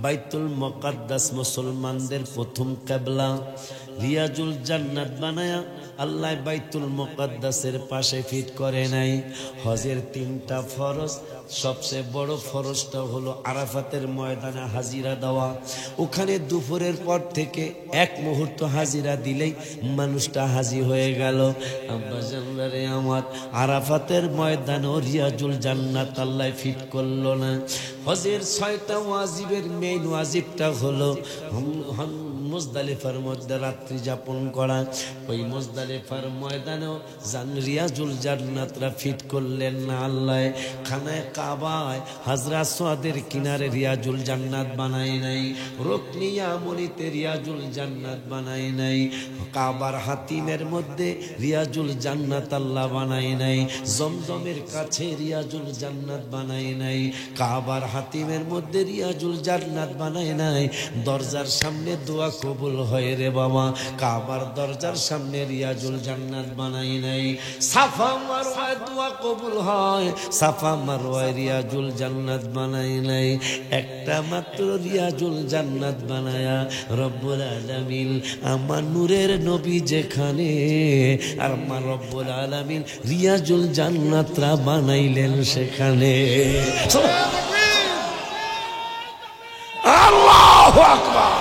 বাইতুল মুকাদ্দাস মুসলমানদের প্রথম কিবলা। রিয়াজুল জান্নাত বানায়া আল্লাহ বাইতুল মুকাদ্দাসের পাশে ফিট করে নাই। হজের 3টা ফরজ, সবচেয়ে বড় ফরজটা হলো আরাফাতের ময়দানে হাজিরা দেওয়া। ওখানে দুপুরের পর থেকে 1 মুহূর্ত হাজিরা দিলেই মানুষটা হাজি হয়ে গেল। আব্বাজানরে আমার আরাফাতের ময়দানে রিয়াজুল জান্নাত আল্লাহ ফিট করলো না। হজের 6টা ওয়াজিবের মেইন ওয়াজিবটা হলো মুজদালিফার মধ্যে রাত্রি যাপন করা। ওই মুজদালিফার ময়দানেও রিয়াজুল জান্নাতরা ফিট করলেন না আল্লাহ। খানায় কাবায় হাজরা সোয়াদের কিনারে রিয়াজুল জান্নাত বানায় নাই। রুকনি ইয়ামনিতে রিয়াজুল জান্নাত বানায় নাই। কাবার হাতিমের মধ্যে রিয়াজুল জান্নাত আল্লাহ বানায় নাই। জমজমের কাছে রিয়াজুল জান্নাত বানায় নাই। কাবার হাতিমের মধ্যে রিয়াজুল জান্নাত বানায় নাই। দরজার সামনে দোয়া কবুল হয় রে বাবা, কাবার দরজার সামনে রিয়াজুল জান্নাত বানায় নাই। সাফা মারওয়ায় দোয়া কবুল হয়, সাফা মারওয়ায় রিয়াজুল জান্নাত বানায় নাই। একটা মাত্র রিয়াজুল জান্নাত বানায়া রব্বুল আলামিন আমার নূরের নবী যেখানে আর আমার রব্বুল আলামিন রিয়াজুল জান্নাতরা বানাইলেন সেখানে। আল্লাহু আকবার,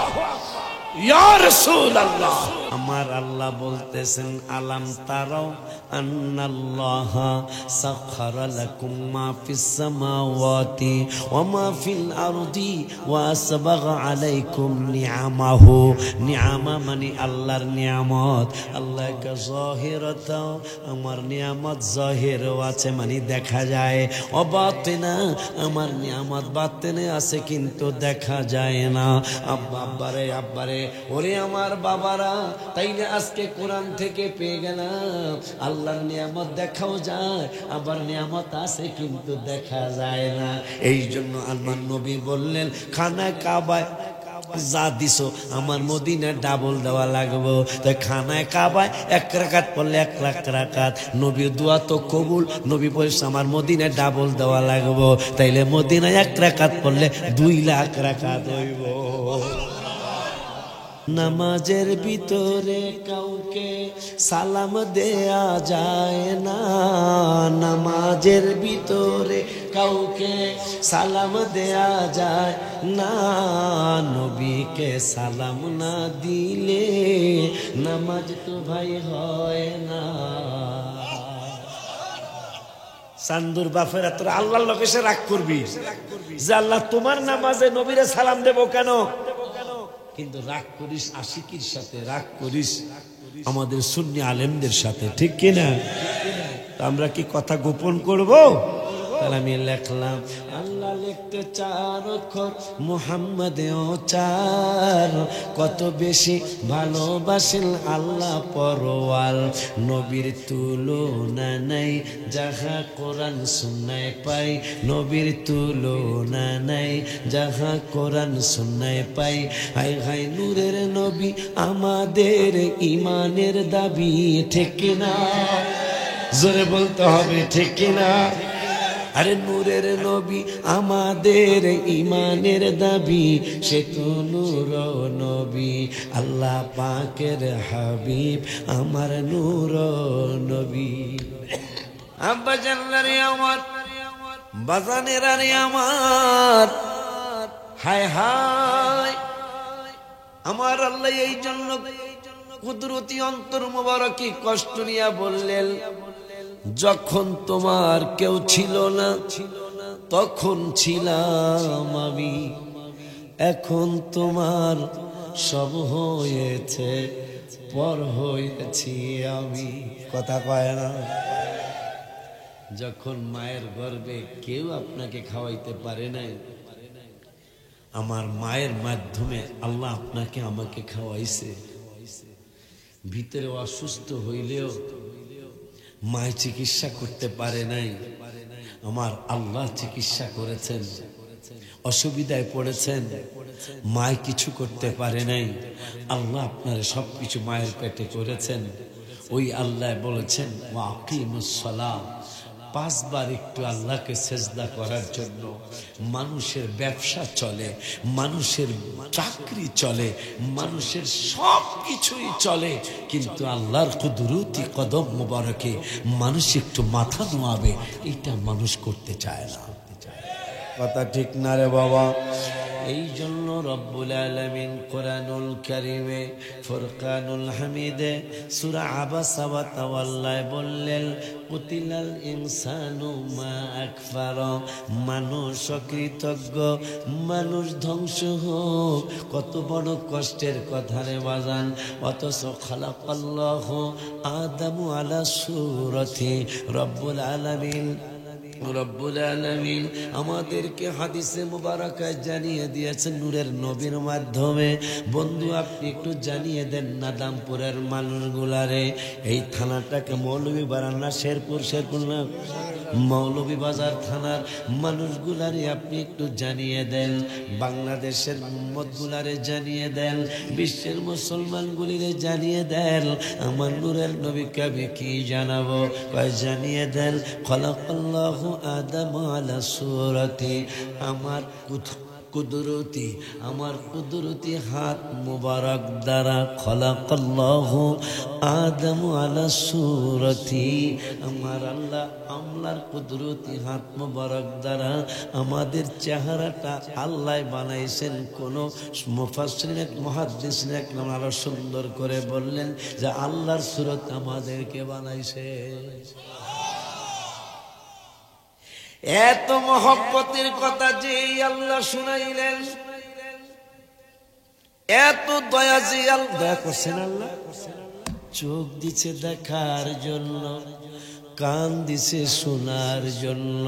ইয়া রাসূলুল্লাহ। আমার আল্লাহ বলতেছেন আলাম তারাও আন্নাল্লাহা সাখারা লাকুম মা ফিস সামাওয়াতি ওয়া মা ফিল আরদি ওয়া আসবাগা আলাইকুম নিআমাহু। নিআমা মানে আল্লাহর নিয়ামত। আল্লাহকে জাহিরাতা, আমার নিয়ামত জাহিরও আছে মানে দেখা যায়। অবাতিনা, আমার নিয়ামত বাতিনে আছে কিন্তু দেখা যায় না। আব্বারে আব্বারে, ওরে আমার বাবারা, তাই না আজকে কোরআন থেকে পেয়ে গেলাম আল্লাহর নিয়ামত দেখাও যায়, আবার নিয়ামত আছে কিন্তু দেখা যায় না। এই জন্য আল্লাহর নবী বললেন খানা কাবায় যা দিছো আমার মদিনায় ডাবল দেওয়া লাগবো। তাই খানায় কাবায় 1 রাকাত পড়লে 1 লাখ রাকাত। নবীর দোয়া তো কবুল, নবী বলছে আমার মদিনায় ডাবল দেওয়া লাগবো। তাইলে মদিনায় 1 রাকাত পড়লে 2 লাখ রাকাত হইব। নামাজের ভিতরে কাউকে সালাম দেয়া যায় না, নামাজের ভিতরে কাউকে সালাম দেয়া যায় না। নবীকে সালাম না দিলে নামাজ তো ভাই হয় না। চান্দুর বাপেরা তোরা আল্লাহর লোক এসে রাগ করবি যে আল্লাহ তোমার নামাজে নবীরে সালাম দেব কেন? কিন্তু রাগ করিস আশিকির সাথে, রাগ করিস আমাদের সুন্নি আলেমদের সাথে, ঠিক কিনা? আমরা কি কথা গোপন করব? তাহলে আমি লিখলাম আল্লাহ লিখতে 4 অক্ষর, মুহাম্মাদেও 4। কত বেশি ভালোবাসেন আল্লাহ পরওয়াল। নবীর তুলনা নাই যাহা কোরআন সুন্নায় পাই, নবীর তুলনা নাই যাহা কোরআন সুন্নায় পাই। হাই হাই নূরের নবী আমাদের ইমানের দাবি, ঠিক কিনা? জোরে বলতে হবে, ঠিক কিনা? আরে নূরের নবী আমাদের ইমানের দাবি, সে তো নূর নবী আল্লাহ পাকের হাবিব আমার নূর নবী। আব্বা জানলারে আমার, বাজানেরা রে আমার, হায় হায় আমার আল্লাহ এই জন্য কুদরতি অন্তর মোবারকি কষ্ট নিয়া বললেন যখন তোমার কেউ ছিল না তখন ছিলাম আমি, এখন তোমার সব হয়েছে পর হয়েছি আমি। কথা কয় না? যখন মায়ের গর্ভে কেউ আপনাকে খাওয়াইতে পারে নাই, আমার মায়ের মাধ্যমে আল্লাহ আপনাকে আমাকে খাওয়াইছে। ভিতরে অসুস্থ হইলেও মায় চিকিৎসা করতে পারে নাই, আমার আল্লাহ চিকিৎসা করেছেন। অসুবিধায় পড়েছেন, মায় কিছু করতে পারে নাই, আল্লাহ আপনার সবকিছু মায়ের পেটে করেছেন। ওই আল্লাহ বলেছেন ওয়া আকিমুস সালাহ, 5 বার একটু আল্লাহকে সেজদা করার জন্য মানুষের ব্যবসা চলে, মানুষের চাকরি চলে, মানুষের সব কিছুই চলে, কিন্তু আল্লাহর কুদরতি কদম মোবারকে মানুষ একটু মাথা নোয়াবে, এটা মানুষ করতে চায় না। কথা ঠিক না রে বাবা? এই জন্য রব্বুল আলামিন কোরআনুল কারীমে ফুরকানুল হামিদে সূরা আবাসা ওয়া তাওয়াল্লা বললেন, কুতিলাল ইনসানু মা আকফারা, মানুষ অকৃতজ্ঞ, মানুষ ধ্বংস হোক। কত বড় কষ্টের কথা রে বাজান। অথচ খালাকাল্লাহু আদামু আলা সূরাতি, রব্বুল আলামিন আমাদেরকে হাদিসে মুবারাকায় জানিয়ে দিয়েছেন নূরের নবীর মাধ্যমে। বন্ধু, আপনি একটু জানিয়ে দেন নাদামপুরের মানুষগুলারে, এই থানাটাকে মৌলভীবাজার না শেরপুর না মৌলভীবাজার থানার মানুষগুলারে আপনি একটু জানিয়ে দেন, বাংলাদেশের উম্মতগুলারে জানিয়ে দেন, বিশ্বের মুসলমানগুলিরে জানিয়ে দেন, আমার নূরের নবীকে আমি কি জানাবো? জানিয়ে দেন, খালাকাল্লাহু আদম আলা সূরাতি, আমার কুদরতি হাত মুবারক দ্বারা, খালাকাল্লাহু আদম আলা সূরাতি, আমার আল্লাহ আমলার কুদরতি হাত মুবারক দ্বারা আমাদের চেহারাটা আল্লাহ বানাইছেন। কোন মুফাসসিরিন মুহাদ্দিসিন একদম আরো সুন্দর করে বললেন যে আল্লাহর সূরত আমাদেরকে বানাইছে। এত মহব্বতের কথা যে আল্লাহ শুনাইলেন, এত দয়া যে আল্লাহ দয়া করছেন। আল্লাহ চোখ দিছে দেখার জন্য, কান দিছে শোনার জন্য,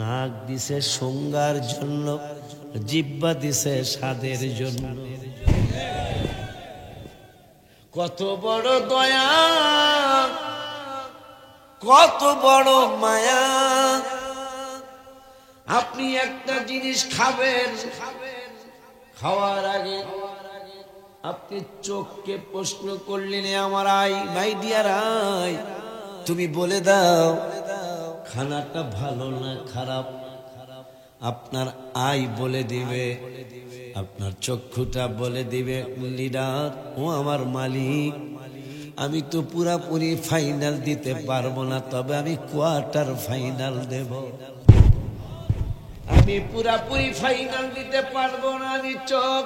নাক দিছে শোঙ্গার জন্য, জিহ্বা দিছে স্বাদের জন্য। কত বড় দয়া, কত বড় মায়া। আপনি একটা জিনিস খাবেন, খাওয়ার আগে আপনি চোখকে প্রশ্ন করলেন, আমার আই মাই ডিয়ার আই, তুমি বলে দাও খানাটা ভালো না খারাপ। আপনার আই বলে দিবে, আপনার চক্ষুটা বলে দিবে, লিডার ও আমার মালিক, আমি তো পুরাপুরি ফাইনাল দিতে পারবো না, তবে আমি কোয়ার্টার ফাইনাল দেব। আমি পুরাপুরি ফাইনাল দিতে পারবো না, আমি চোখ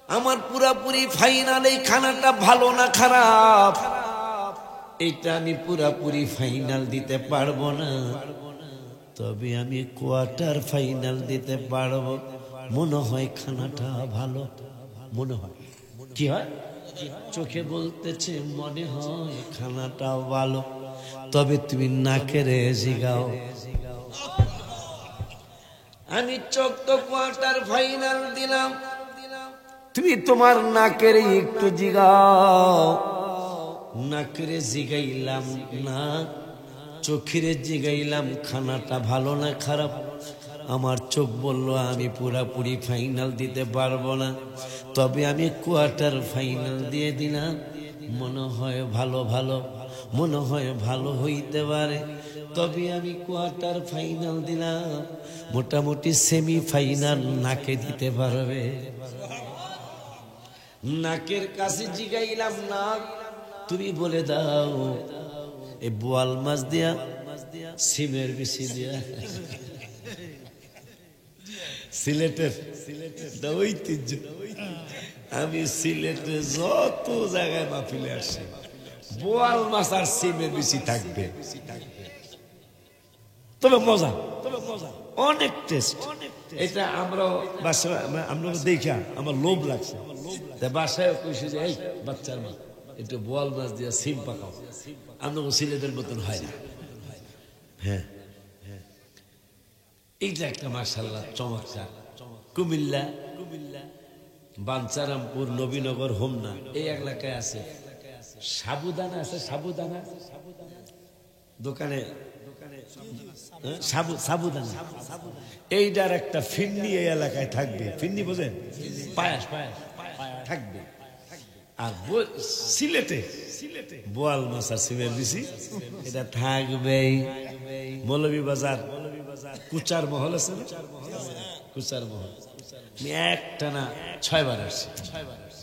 আমার পুরাপুরি ফাইনাল, এই খানাটা ভালো না খারাপ এটা আমি পুরাপুরি ফাইনাল দিতে পারবো না, তবে আমি কোয়ার্টার ফাইনাল দিতে পারবো। মনে হয় খানাটা ভালো, মনে হয় কি হয়, চোখে বলতেছে মনে হয় খানাটা ভালো, তবে তুমি নাকেরে জিগাও। আমি চোখ তো কোয়ার্টার ফাইনাল দিলাম, তুমি তোমার নাকেরে একটু জিগাও। নাকেরে জিগাইলাম না, চোখেরে জিগাইলাম খানাটা ভালো না খারাপ। আমার চোখ বলল আমি পুরাপুরি ফাইনাল দিতে পারবো না, তবে আমি কোয়ার্টার ফাইনাল দিয়ে দিলাম। মনে হয় ভালো ভালো, মনে হয় ভালো হইতে পারে, তবে আমি কোয়ার্টার ফাইনাল দিলাম। মোটামুটি সেমি ফাইনাল নাকে দিতে পারবে। নাকের কাছে জিগাইলাম, নাক তুমি বলে দাও এই বোয়াল মাছ দিয়া সিমের বেশি দিয়া, সিলেটের ঐতিহ্য। আমি সিলেটে যত জায়গায় মাহফিলে আসি, বোয়াল মাছ আর সিমের বেশি থাকবে, তবে মজা, অনেক টেস্ট। এটা আমরা দেখা আমার লোভ লাগছে, বাসায় কইছে যে এই বাচ্চার মা একটু বোয়াল মাছ দিয়া সিম পাকাও, আমরা সিলেটের মতন হয় না। হ্যাঁ, এইটা একটা মাশাআল্লাহ চমৎকার। কুমিল্লা, বাঞ্চারামপুর, নবীনগর, হোমনা এই এলাকায় আছে সাবুদানা, আছে সাবুদানা দোকানে, সাবুদানা এইটার একটা ফিন্নি এই এলাকায় থাকবে। ফিন্নি বোঝেন? পায়াস, পায়াস থাকবে। আর সিলেটে বোয়াল মাছ আর সিমের বিসি এটা থাকবেই। মৌলভীবাজার কুচার মহল আছে না, কুচার মহল একটা না 6 বার আসছে।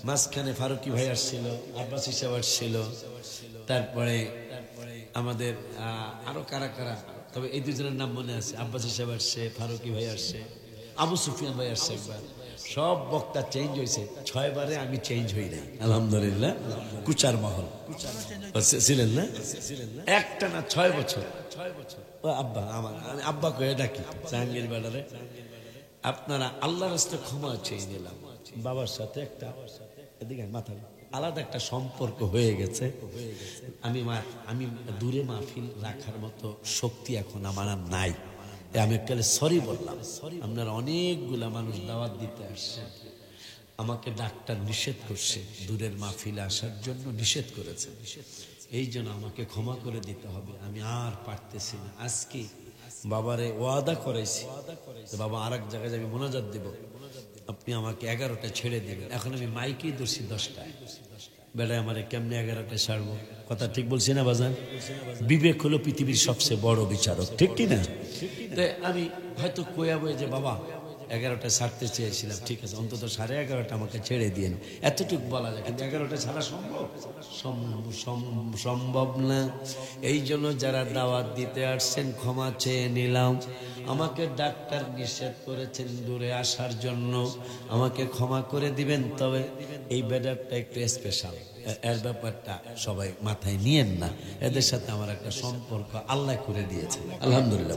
মাঝখানে ফারুকি ভাই আসছিল, আব্বাস সাহেব আসছিল, তারপরে আমাদের আরো কারা কারা, তবে এই দুজনের নাম মনে আছে। আব্বাস সাহেব আসছে, ফারুকি ভাই আসছে, আবু সুফিয়ান ভাই আসছে একবার। সব বক্তা চেঞ্জ হয়েছে, 6 বারে আমি চেঞ্জ হই নাই আলহামদুলিল্লাহ। কুচার মহল ছিলেন না, একটা না 6 বছর। ও আব্বা, আমার আব্বা কয়ে ডাকি জাহাঙ্গীর বেলারে। আপনারা আল্লাহর রাস্তায় ক্ষমা চেয়ে নিলাম। বাবার সাথে একটা এদিকে মাথা আলাদা একটা সম্পর্ক হয়ে গেছে। আমি দূরে মাহফিল রাখার মতো শক্তি এখন আমার আর নাই। আমি এককালে সরি বললাম। আপনারা অনেকগুলা মানুষ দাওয়াত দিতে আসছে, আমাকে ডাক্তার নিষেধ করছে, দূরের মাহফিলে আসার জন্য নিষেধ করেছে। এই জন্য আমাকে ক্ষমা করে দিতে হবে, আমি আর পারতেছি না। আজকে বাবারে ওয়াদা করাইছি, বাবা আর এক জায়গায় আমি মোনাজাত দিব, আপনি আমাকে 11টা ছেড়ে দিবেন। এখন আমি মাইকেই ধরছি 10টায়, বেড়ায় আমারে কেমনে 11টায় ছাড়বো? কথা ঠিক বলছি না বাজান? বিবেক হলো পৃথিবীর সবচেয়ে বড় বিচারক, ঠিক কিনা? আমি হয়তো কয়া বই যে বাবা 11টায় ছাড়তে চেয়েছিলাম, ঠিক আছে অন্তত 11:30 আমাকে ছেড়ে দিন, এতটুকু বলা যায়। কিন্তু 11টায় ছাড়া সম্ভব না। এই জন্য যারা দাওয়াত দিতে আসছেন ক্ষমা চেয়ে নিলাম। আমাকে ডাক্তার নিষেধ করেছেন দূরে আসার জন্য, আমাকে ক্ষমা করে দিবেন। তবে এই ব্যাপারটা একটু স্পেশাল, এর ব্যাপারটা সবাই মাথায় নিয়েন না। এদের সাথে আমার একটা সম্পর্ক আল্লাহ করে দিয়েছে আলহামদুলিল্লাহ।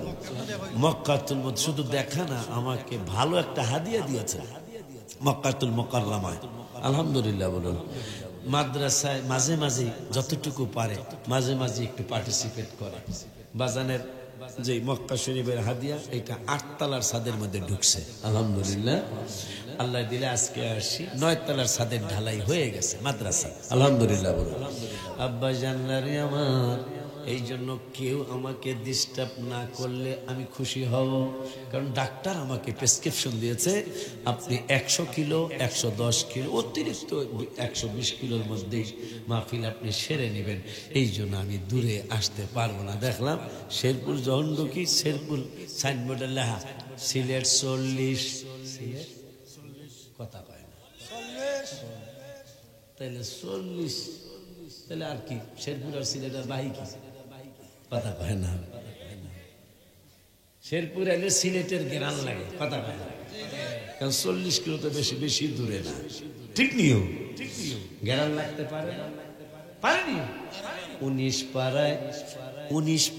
মক্কাতুল মধ্যে শুধু দেখা না, আমাকে ভালো একটা হাদিয়া দিয়েছে মক্কাতুল মুকাররমায় আলহামদুলিল্লাহ। বলুন মাদ্রাসায় মাঝে মাঝে যতটুকু পারে মাঝে মাঝে একটু পার্টিসিপেট করে। বাজানের যে মক্কা শরীফের হাদিয়া, এটা 8 তলার ছাদের মধ্যে ঢুকছে আলহামদুলিল্লাহ। আল্লাহ দিলে আজকে আসি 9 তলার ছাদের ঢালাই হয়ে গেছে মাদ্রাসা আলহামদুলিল্লাহ। বলুন আব্বা জানলারে আমার, এই জন্য কেউ আমাকে ডিস্টার্ব না করলে আমি খুশি হব। কারণ ডাক্তার আমাকে প্রেসক্রিপশন দিয়েছে, আপনি 100 কিলো 110 কিলো অতিরিক্ত 120 কিলোর মধ্যেই মাহফিল আপনি সেরে নেবেন। এই জন্য আমি দূরে আসতে পারবো না। দেখলাম শেরপুর যখন ঢুকি, শেরপুর সাইনবোর্ডে লেখা সিলেট 40, কথা কয় না তাইলে 40, তাহলে আর কি শেরপুর আর সিলেট আর বাহি কি? কথা কয় না। শেরপুর এলে সিলেটের গ্রান লাগে, কথা কয় না। কারণ 40 কিলো তো বেশি বেশি দূরে না, ঠিক নিও গ্রান লাগতে পারে পারেনি। 19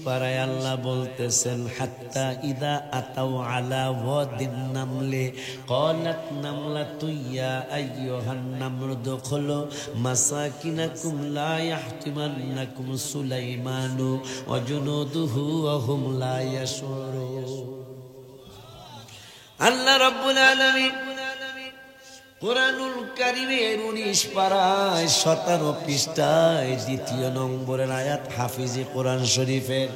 পারায় আল্লাহ বলতেছেন হাত্তা ইদা আতাউ আলা ওয়াদিন নামলে ক্বালাত নামলাতু ইয়া আইয়ুহান নামলু দুখুলু মাসাকিনাকুম লা ইয়াহতিমান্নাকুম সুলাইমানু ওয়া জুনুদুহু ওয়া হুম লা ইয়াশউরুন। আল্লাহ রাব্বুল আলামিন কুরআনুল কারীমের 19 পারায় 17 পৃষ্ঠায় 2 নম্বরের আয়াত, হাফিজে কোরআন শরীফের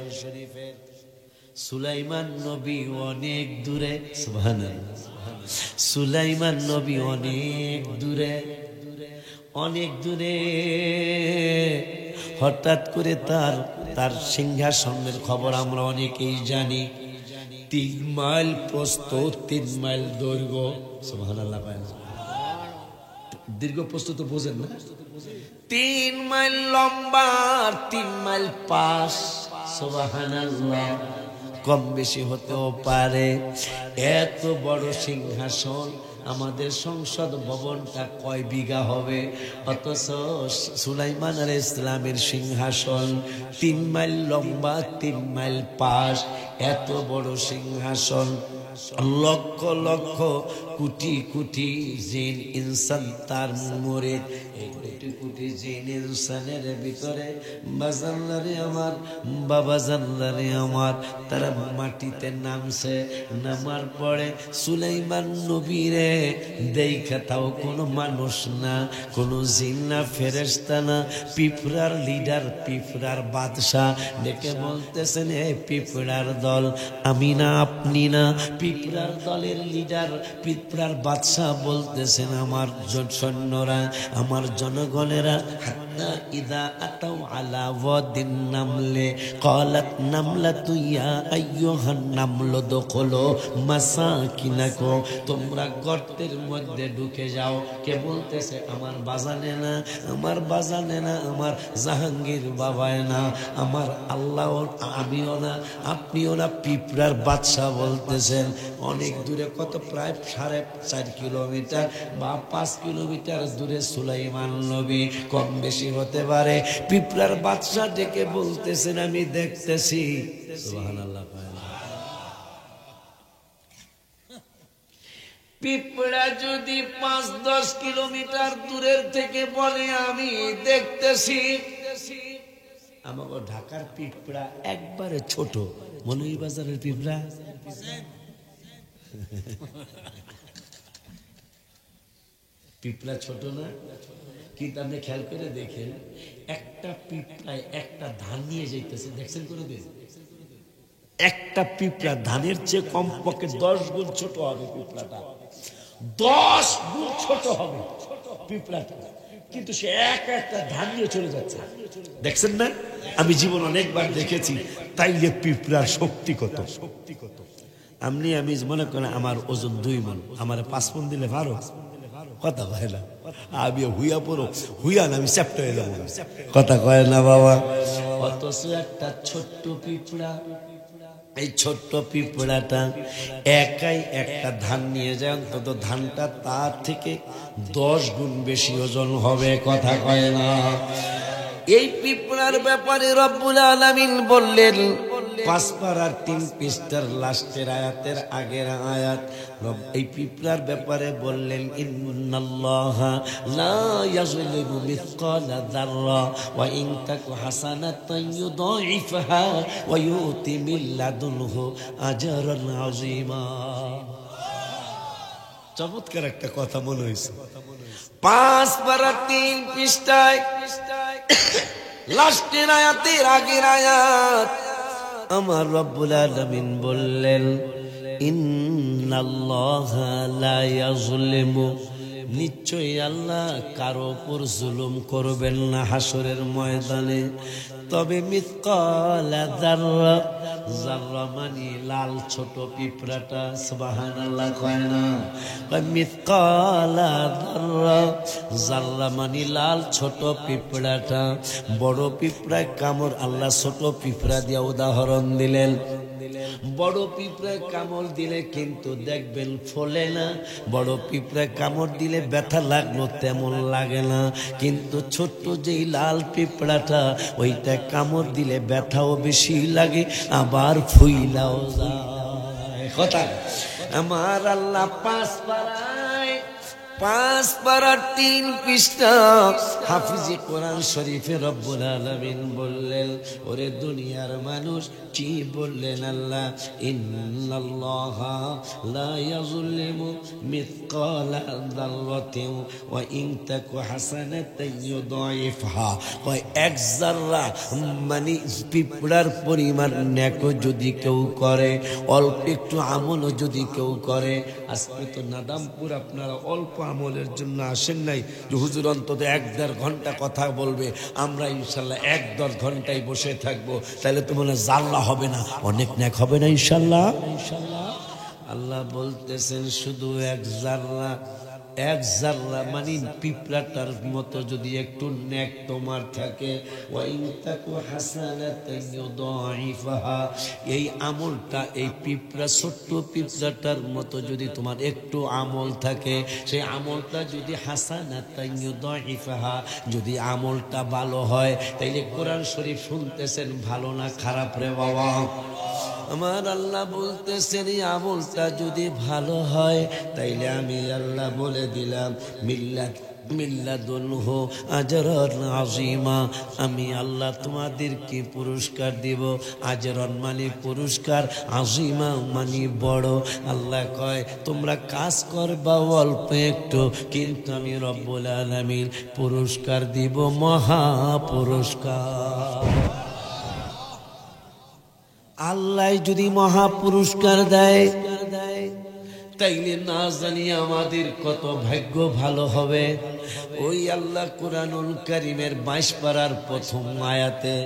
সুলাইমান নবী অনেক দূরে, সুবহানাল্লাহ, সুলাইমান নবী অনেক দূরে, অনেক দূরে। হঠাৎ করে তার সিংহাসনের খবর আমরা অনেকেই জানি। 3 মাইল প্রস্থ, 3 মাইল দৈর্ঘ্য, সুবহানাল্লাহ। দীর্ঘ প্রস্থ তো বোঝেন না, 3 মাইল লম্বা, 3 মাইল পাশ, সুবহানাল্লাহ। কম বেশি হতেও পারে। এত বড় সিংহাসন, আমাদের সংসদ ভবনটা কয় বিঘা হবে? অথচ সুলাইমান আলাইহিস সালামের সিংহাসন 3 মাইল লম্বা, 3 মাইল পাশ, এত বড় সিংহাসন। লক্ষ লক্ষ কোটি কোটি জিন ইনসান তার মুরিদ, এই কোটি কোটি জিন ইনসানের ভিতরে বাজানলারে আমার, বাবা জানলারে আমার, তারা মাটিতে নামছে। নামার পরে সুলাইমান নবীরে দেখা তাও কোনো মানুষ না, কোনো জিন না, ফেরেশতা না, পিঁপড়ার লিডার, পিঁপড়ার বাদশা ডেকে বলতেছেন, হে পিঁপড়ার দল, আমি না আপনি না, পিঁপড়ার দলের লিডার, পিঁপড়ার বাদশা বলতেছেন আমার সৈন্যরা, আমার জনগণেরা, হাত্তা ইদা আতাউ আলা ওয়াদিন নামলে ক্বালাত নামলাতু ইয়া আইয়ুহান নামলু দুখুলু মাসাকিনাকুম, তোমরা গর্তের মধ্যে ঢুকে যাও। কে বলতেছে? আমার বাজানে না, আমার বাজানে না, আমার জাহাঙ্গীর বাবায় না, আমার আল্লাহ, আমিও না, আপনিও না, পিঁপড়ার বাদশা বলতেছেন। অনেক দূরে, কত প্রায় 4.5 কিলোমিটার বা 5 কিলোমিটার দূরে সুলাইমান নবী, কম বেশি হতে পারে। পিঁপড়ার বাদশা ডেকে বলতেছেন আমি দেখতেছি। সুবহানাল্লাহ। পিঁপড়া যদি 5-10 কিলোমিটার দূরের থেকে বলে আমি দেখতেছি, আমাকে ঢাকার পিঁপড়া একবারে ছোট, মৌলভীবাজারের পিঁপড়া পিঁপড়া ছোট না? কিন্তু আপনি খেয়াল করে দেখেন, একটা পিঁপড়ায় একটা ধান নিয়ে যাইতেছে, দেখছেন করে দিন? একটা পিঁপড়া ধানের চেয়ে কমপক্ষে 10 গুণ ছোট হবে পিঁপড়াটা, 10 গুণ ছোট হবে পিঁপড়াটা, কিন্তু সে একটা ধান নিয়ে চলে যাচ্ছে। দেখছেন না? আমি জীবন অনেকবার দেখেছি। তাইলে পিঁপড়ার শক্তি কত! আমি মনে করেন আমার ওজন 2 মণ, আমার 5 মণ দিলে পারো? কথা কয় না। আমি হুইয়া পড়ো, হুইয়া না, আমি চ্যাপ্টা হয়ে যাবো। কথা কয় না বাবা। অথচ একটা ছোট্ট পিঁপড়া, এই ছোট্ট পিঁপড়াটা একাই একটা ধান নিয়ে যায়, অন্তত ধানটা তার থেকে 10 গুণ বেশি ওজন হবে। কথা কয় না। এই পিঁপড়ার ব্যাপারে রব্বুল আলামিন বললেন 5 পারার 3 পৃষ্ঠার লাস্টের আয়াতের আগের আয়াত, এই পিঁপড়ার ব্যাপারে বললেন ইন্নাল্লাহা লা ইয়াযলিমু মিসকালা যাররা ওয়া ইন তাকু হাসানাতান ইউদাইফহা ওয়া ইউতি মিন লাদুনহু আজরান আযীমা। চমৎকার একটা কথা মনে হয়েছে। 5 পারার 3 পৃষ্ঠায় লাস্টের আয়াতের আগের আয়াত আমার রব্বুল আলামিন বললেন ইন্নাল্লাহা লা ইয়াযলিমু, নিশ্চয়ই আল্লাহ কারো উপর জুলুম করবেন না হাসরের ময়দানে। তবে মিসকালা যাররা, যাররা মানে লাল ছোট পিঁপড়াটা, সুবহানাল্লাহ কয় না? মিসকালা যাররা, যাররা মানে লাল ছোট পিঁপড়াটা। বড় পিঁপড়ায় কামড়, আল্লাহ ছোট পিঁপড়া দিয়ে উদাহরণ দিলেন। বড় পিঁপড়ায় কামড় দিলে কিন্তু দেখবেন ফলে না, বড় পিঁপড়ায় কামড় দিলে ব্যথা লাগলো তেমন লাগে না, কিন্তু ছোট্ট যেই লাল পিঁপড়াটা, ওইটা কামড় দিলে ব্যথাও বেশি লাগে, আবার ফুইলাও যায়। কথা আমার আল্লাহ 5 পারার 3 পৃষ্ঠা হাফিজে কোরআন শরীফে রব্বুল আলামিন বললেন, ওরে দুনিয়ার মানুষ, কি বললেন আল্লাহ? ইন্নাল্লাহা লা ইয়াযলিমু মিসকালা যাররাতিন ওয়া ইন তাকু হাসানাতান ইউদাইফহা। ওই 1 যাররা মানে পিঁপড়ার পরিমাণ নেকও যদি কেউ করে, অল্প একটু আমলও যদি কেউ করে। আজকে তো নাদামপুর আপনারা অল্প আমলের জন্য আসেন নাই যে হুজুর অন্তত 1-1.5 ঘন্টা কথা বলবে, আমরা ইনশাল্লাহ 1-10 ঘন্টায় বসে থাকবো, তাহলে তো মনে জাল্লা হবে না, অনেক নেক হবে না ইনশাল্লাহ। আল্লাহ বলতেছেন শুধু 1 যাররা, 1 যাররা মানে পিঁপড়াটার মতো যদি একটু নেক তোমার থাকে, ওয়া ইন তাকু হাসানাতান ইউদাইফহা, এই আমলটা এই পিঁপড়া, ছোট্ট পিঁপড়াটার মতো যদি তোমার একটু আমল থাকে, সেই আমলটা যদি হাসানাতান ইউদাইফহা, যদি আমলটা ভালো হয়, তাইলে কোরআন শরীফ শুনতেছেন ভালো না খারাপ রে বাবা? আমার আল্লাহ বলতেছেন এই আমলটা যদি ভালো হয়, তাইলে আমি আল্লাহ বলে দিলাম মিল্লাদুনহু আজরান আযীমা, আমি আল্লাহ তোমাদেরকে পুরস্কার দিব। আজরান মানে পুরস্কার, আযীমা মানে বড়। আল্লাহ কয় তোমরা কাজ করবা অল্প একটু, কিন্তু আমি রব্বুল আলামিন পুরস্কার দিব, মহা পুরস্কার। আল্লাহ যদি মহা পুরস্কার দেয়, তাইলে না জানি আমাদের কত ভাগ্য ভালো হবে। ওই আল্লাহ কুরআনুল কারীমের 22 পারার প্রথম আয়াতে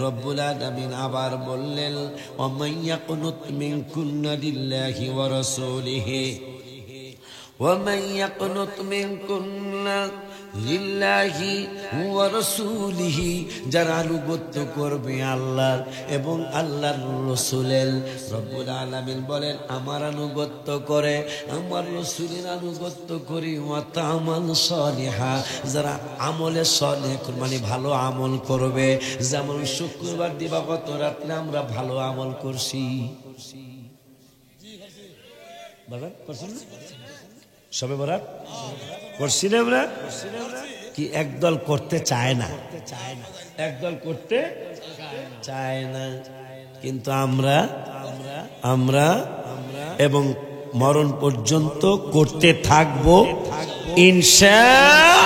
রব্বুল আলামিন আবার বললেন, ওয়া মাইয়াকুনুত মিনকুন্না লিল্লাহি ওয়া রাসূলিহি ওয়া মাইয়াকুনুত মিনকুন্না লিল্লাহি ওয়া রাসূলিহি, যারা আনুগত্য করবে আল্লাহর এবং আল্লাহর রাসূলের। রব্বুল আলামিন বলেন, আমার আনুগত্য করে, আমার রাসূলের আনুগত্য করি, ওয়া তা'মাল সালিহা, যারা আমলে সালেহ মানে ভালো আমল করবে। যেমন শুক্রবার দিবাগত রাত্রে আমরা ভালো আমল করছি, বাবা করছেন না? সবে বরাত করছি না আমরা? কি একদল করতে চায় না, একদল করতে চায় না, কিন্তু আমরা আমরা এবং মরণ পর্যন্ত করতে থাকবো ইনশাআল্লাহ।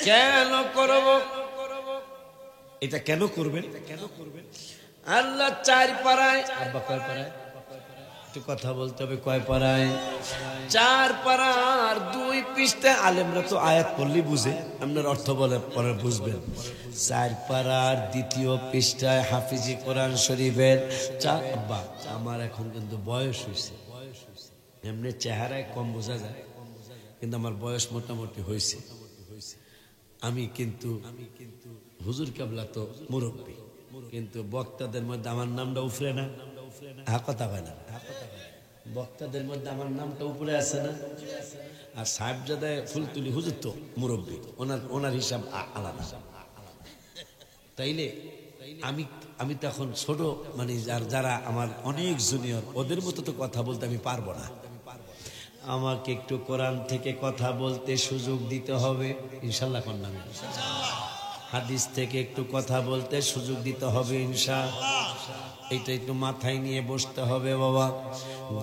কেন করব এটা? কেন করবেন? আল্লাহ 4 পারায়, আব্বা কয় পারায় একটু কথা বলতে হবে, কয় পারায়? 4 পারার 2 পৃষ্ঠা। আলেমরা তো আয়াত পড়লে বুঝে, আপনার অর্থ বলে পরে বুঝবেন। 4 পারার 2য় পৃষ্ঠায় হাফিজি কোরআন শরীফের আব্বা আমার এখন কিন্তু বয়স হয়েছে, এমনি চেহারায় কম বোঝা যায়, কিন্তু আমার বয়স মোটামুটি হয়েছে। আমি কিন্তু হুজুর কেবলা তো মুরব্বী, কিন্তু বক্তাদের মধ্যে আমার নামটা উপরে না, কথা হয় না, বক্তাদের মধ্যে আমার নামটা উপরে আছে না। আর সাহেবজাদায় ফুলতুলি হুজুর তো মুরব্বী, ওনার হিসাব আলাদা। তাইলে আমি তো এখন ছোট, মানে যারা আমার অনেক জুনিয়র, ওদের মতো তো কথা বলতে আমি পারবো না। আমাকে একটু কোরআন থেকে কথা বলতে সুযোগ দিতে হবে ইনশাআল্লাহ। কোন নামে হাদিস থেকে একটু কথা বলতে সুযোগ দিতে হবে ইনশাআল্লাহ। এটা একটু মাথায় নিয়ে বসতে হবে বাবা।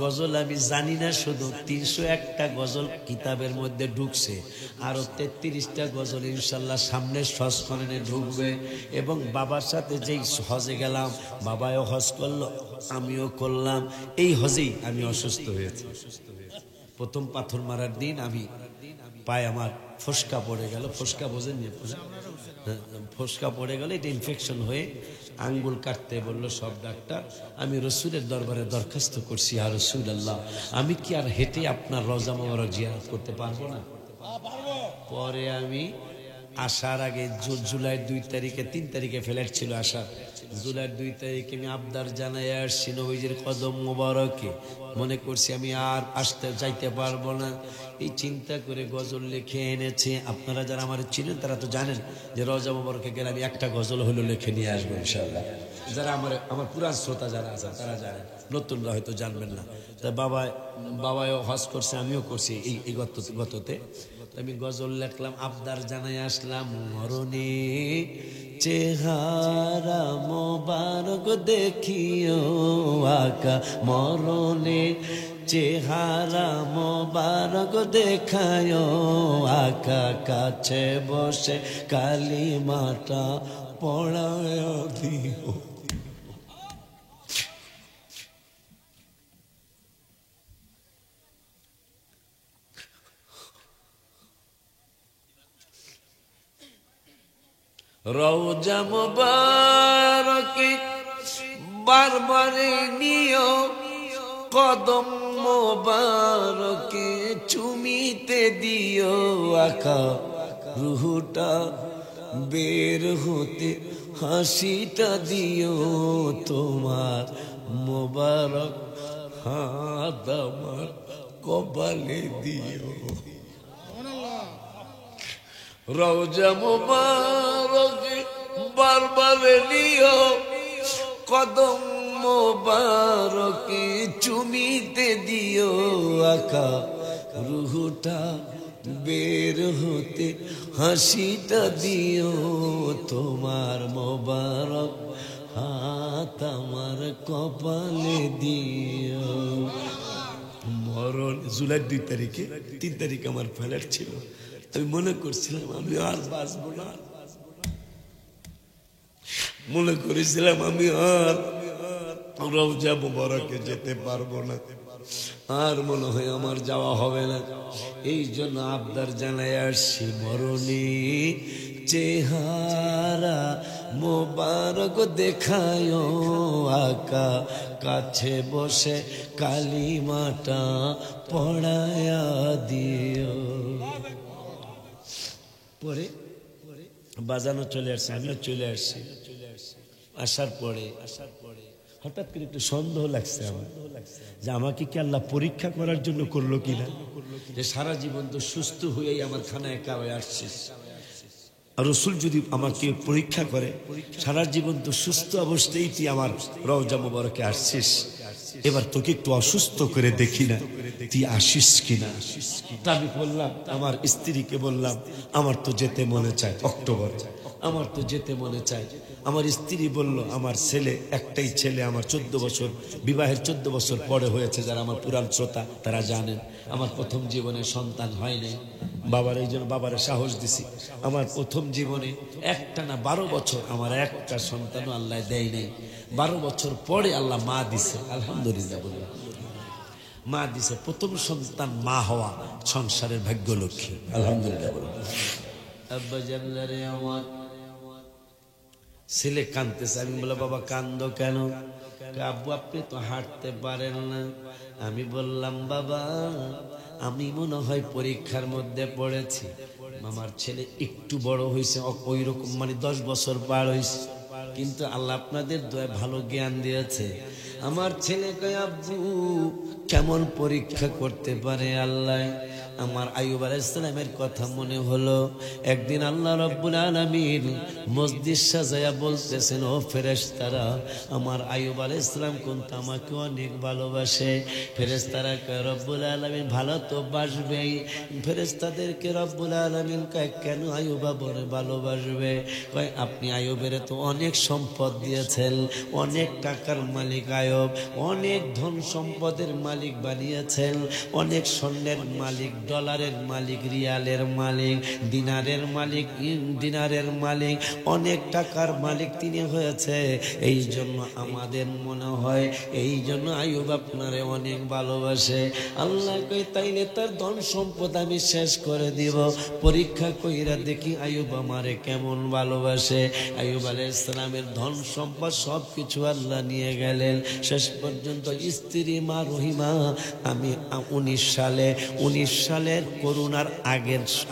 গজল আমি জানি না, শুধু 301টা গজল কিতাবের মধ্যে ঢুকছে, আরো 33টা গজল ইনশাআল্লাহ সামনের সংস্করণে ঢুকবে। এবং বাবার সাথে যেই হজে গেলাম, বাবাও হজ করলো, আমিও করলাম। এই হজেই আমি অসুস্থ হয়েছি। প্রথম পাথর মারার দিন আমি পায়ে আমার ফোসকা পড়ে গেল, ফোসকা বোঝেন? ফোসকা পড়ে গেল, এটা ইনফেকশন হয়ে আঙ্গুল কাটতে বললো সব ডাক্তার। আমি রসুলের দরবারে দরখাস্ত করছি, আর রাসূলুল্লাহ আমি কি আর হেঁটে আপনার রওজা মোবারক জিয়ারত করতে পারবো না? পরে আমি আসার আগে জুলাইয়ের 2 তারিখে, 3 তারিখে ফ্লাইট ছিল আসার, জুলাইয়ের 2 তারিখে আমি আবদার জানাই আসছি নবীজির কদম মোবারকে। মনে করছি আমি আর যাইতে পারবো না, এই চিন্তা করে গজল লিখে এনেছে। আপনারা যারা আমার চিনেন তারা তো জানেন যে রওজা মোবারকে গেলে আমি একটা গজল হলো লিখে নিয়ে আসবো ইনশাআল্লাহ। যারা আমার পুরান শ্রোতা যারা আছেন তারা জানেন, নতুনরা হয়তো জানবেন না। তা বাবাও হজ করছে, আমিও করছি এই গততে। আমি গজল লিখলাম, আবদার জানাই আসলাম, মরণে চেহারা মোবারক দেখিও আকা, মরণে চেহারা মোবারক দেখায় আকা, কাছে বসে কালিমাটা পড়ায় দিও। রওজা মোবারকে বারবারে নিও, কদম মোবারকে চুমিতে দিও আকা, রুহটা বের হতে হাসিটা দিও, তোমার মোবারক হাত আমার কপালে দিও। রওজা মোবারকে বারবারে নিও, কদম মোবারকে চুমিতে দিও আকা, রুহটা বের হতে হাসিটা দিও, তোমার মোবারক হাত আমার কপালে দিও। মরণ জুলাই 2 তারিখে, 3 তারিখে আমার ফ্লাইট ছিল। আমি মনে করছিলাম আমি আর বাঁচবো না, মনে করেছিলাম আমি আর রওজা মুবারকে যেতে পারবো না, আর মনে হয় আমার যাওয়া হবে না। এই জন্য আবদার জানাই আসছি, মরণী চেহারা মোবারক দেখায় আকা, কাছে বসে কালিমাটা পড়ায়া দিও। পরে বাজানো চলে আসছে, আমিও চলে আসছি। আসার পরে হঠাৎ করে একটু সন্দেহ লাগছে আমার, যে আমাকে কি আল্লাহ পরীক্ষা করার জন্য করলো কিনা, যে সারা জীবন তো সুস্থ হয়েই আমার খানায় একা হয়ে আসছিস, আর রসুল যদি আমাকে পরীক্ষা করে, সারা জীবন তো সুস্থ অবস্থায় তুই আমার রওজা মুবারকে আসছিস, এবার তোকে একটু অসুস্থ করে দেখি না, তুই আসিস কিনা। তা আমি বললাম, আমার স্ত্রীকে বললাম, আমার তো যেতে মনে চায় অক্টোবরে, আমার তো যেতে মনে চায়। আমার স্ত্রী বলল, আমার ছেলে একটাই ছেলে, আমার 14 বছর বিবাহের 14 বছর পরে হয়েছে, যারা আমার পুরাণ শ্রোতা তারা জানেন আমার প্রথম জীবনে সন্তান হয় নাই। বাবার এই জন্য বাবার সাহস দিছি, আমার প্রথম জীবনে একটানা 12 বছর আমার একটা সন্তানও আল্লাহ দেয় নাই। 12 বছর পরে আল্লাহ মা দিছে, আলহামদুলিল্লাহ বলি, মা দিছে। প্রথম সন্তান মা হওয়া সংসারের ভাগ্য লক্ষ্মী, আলহামদুলিল্লাহ বলি। আব্বা জানলারে আমার ছেলে কাঁদতেছে, আমি বলে বাবা কান্দো কেন? আব্বু আপনি তো হাঁটতে পারেন না। আমি বললাম, বাবা আমি মনে হয় পরীক্ষার মধ্যে পড়েছি, আমার ছেলে একটু বড় হয়েছে, ওই রকম মানে 10 বছর পার হয়েছে, কিন্তু আল্লাহ আপনাদের দয়ায় ভালো জ্ঞান দিয়েছে। আমার ছেলে কয়, আব্বু কেমন পরীক্ষা করতে পারে আল্লাহ? আমার আইয়ুব আলাইহিস সালামের কথা মনে হলো। একদিন আল্লাহ রাব্বুল আলামিন মসজিদ সাজায়া বলতেছেন, ও ফেরেশতারা, আমার আইয়ুব আলাইহিস সালাম কিন্তু আমাকে অনেক ভালোবাসে। ফেরেশতারা কয়, রব্বুল আলামিন ভালো তো বাসবেই। ফেরেশতাদেরকে রব্বুল আলামিন কয়, কেন আইয়ুব বড় ভালোবাসবে? কয়, আপনি আইয়ুবের তো অনেক সম্পদ দিয়েছেন, অনেক টাকার মালিক আইয়ুব, অনেক ধন সম্পদের মালিক বানিয়েছেন, অনেক স্বর্ণের মালিক, ডলারের মালিক, রিয়ালের মালিক, দিনারের মালিক, অনেক টাকার মালিক তিনি হয়েছে। এই জন্য আমাদের মনে হয় এই জন্য আইয়ুব আপনারে অনেক ভালোবাসে। আল্লাহ কই, তাইলে তার ধন সম্পদ আমি শেষ করে দিব, পরীক্ষা কইরা দেখি আইয়ুব আমারে কেমন ভালোবাসে। আইয়ুব আলাইহিস সালামের ধন সম্পদ সবকিছু আল্লাহ নিয়ে গেলেন। শেষ পর্যন্ত স্ত্রী মা রহিমা, আমি 19 সালের করোনার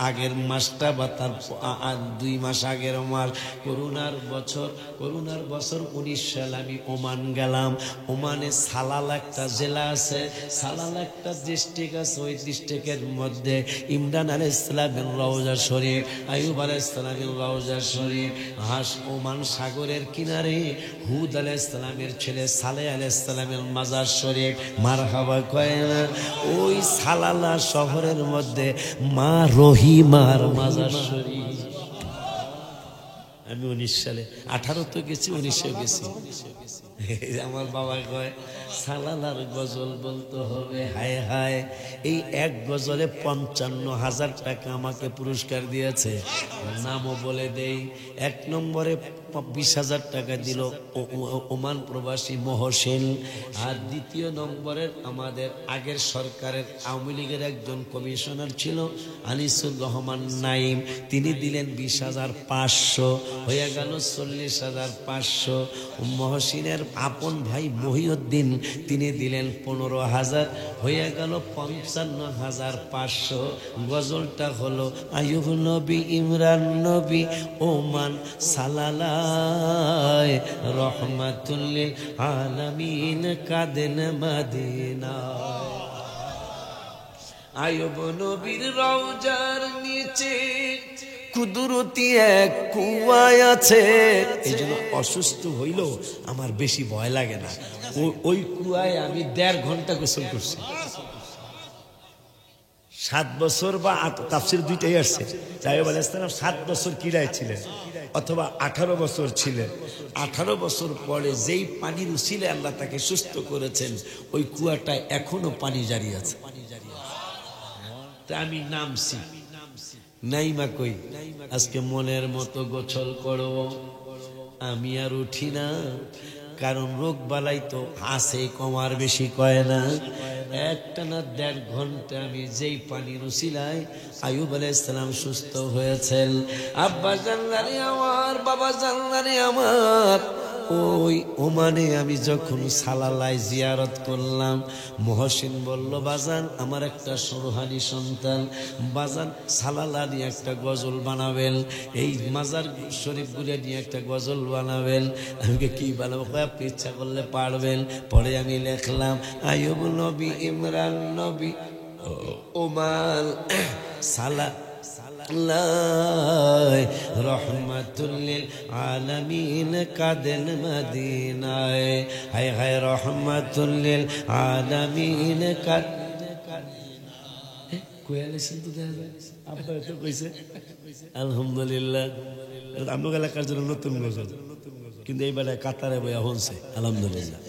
আগের মাসটা বা তার 2 মাস আগের মাস, করোনার বছর 19 সালে আমি ওমান গেলাম। ওমানে সালালা একটা জেলা আছে, সালালা একটা ডিস্ট্রিক্ট আছে, ওই ডিস্ট্রিক্টের মধ্যে ইমরান আলাইহিস সালামের রওজা শরীফ, আইয়ুব আলাইহিস সালামের রওজা শরীফ, ওমান সাগরের কিনারে হুদ আলাইহিস সালামের ছেলে সালেহ আলাইহিস সালামের মাজার শরীফ, মারহাবা কয় না? ওই সালালা শহরের মধ্যে মা রহিমার মাজার শরীফ। আমি 19 সালে 18 তো গেছি, 19 গেছি। আমার বাবা কয়, সালালার গজল বলতে হবে। হায় হায়, এই এক গজলে 55,000 টাকা আমাকে পুরস্কার দিয়েছে। নামও বলে দেই, 1 নম্বরে 20,000 টাকা দিল ওমান প্রবাসী মহসিন, আর 2য় নম্বরের আমাদের আগের সরকারের আওয়ামী লীগের একজন কমিশনার ছিল আনিসুর রহমান নাইম, তিনি দিলেন 20,500, হয়ে গেল 40,500। মহসিনের আপন ভাই মহিউদ্দিন তিনি দিলেন 15,000, হয়ে গেল 55,500। গজলটা হলো, আইয়ুব নবী ইমরান নবী ওমান সালালায় রহমাতুল লিল আলামিন কাদেন মদিনায়। আইয়ুব নবীর রওজার নিচে কুদরতি এক কুয়া আছে। এই জন্য অসুস্থ হইল আমার বেশি ভয় লাগে না। ওই কুয়ায় আমি 1.5 ঘন্টা গোসল করছি। 7 বছর বা তাফসীর দুইটাই আসছে। আইয়ুব আলাইহিস সালাম 7 বছর কিরায় ছিলেন অথবা 18 বছর ছিলেন। 18 বছর পরে যেই পানির উসিলে আল্লাহ তাকে সুস্থ করেছেন, ওই কুয়াটায় এখনো পানি জারি আছে। তা আমি নামছি, নাইমা কই আজকে মনের মতো গোসল করব, আমি আর উঠি না। কারণ রোগ বালাই তো আছে, কমার বেশি কয় না। একটানা 1.5 ঘন্টা আমি যেই পানির উসিলায় আইয়ুব আলাইহিস সালাম সুস্থ হয়েছেন। আব্বা জানলারে আমার, বাবা জানলারে আমার, ওই ওমানে আমি যখন সালালায় জিয়ারত করলাম, মহসিন বলল, বাজান আমার একটা সুরহানি সন্তান, বাজান সালালা নিয়ে একটা গজল বানাবেন, এই মাজার শরীফ গুলো নিয়ে একটা গজল বানাবেন। আমি কি বানাবো? আপনি ইচ্ছা করলে পারবেন। পরে আমি লিখলাম, আইয়ুব নবী, ইমরান নবী, ওমান সালা রহমাতুল লিল আলামিন কাদেন মদিনায়, হায় হায় রহমাতুল লিল আলামিন আলহামদুলিল্লাহ। আমরা এলাকার জন্য নতুন গজল, কিন্তু এই বেলায় কাতারে বইয়া হচ্ছে আলহামদুলিল্লাহ।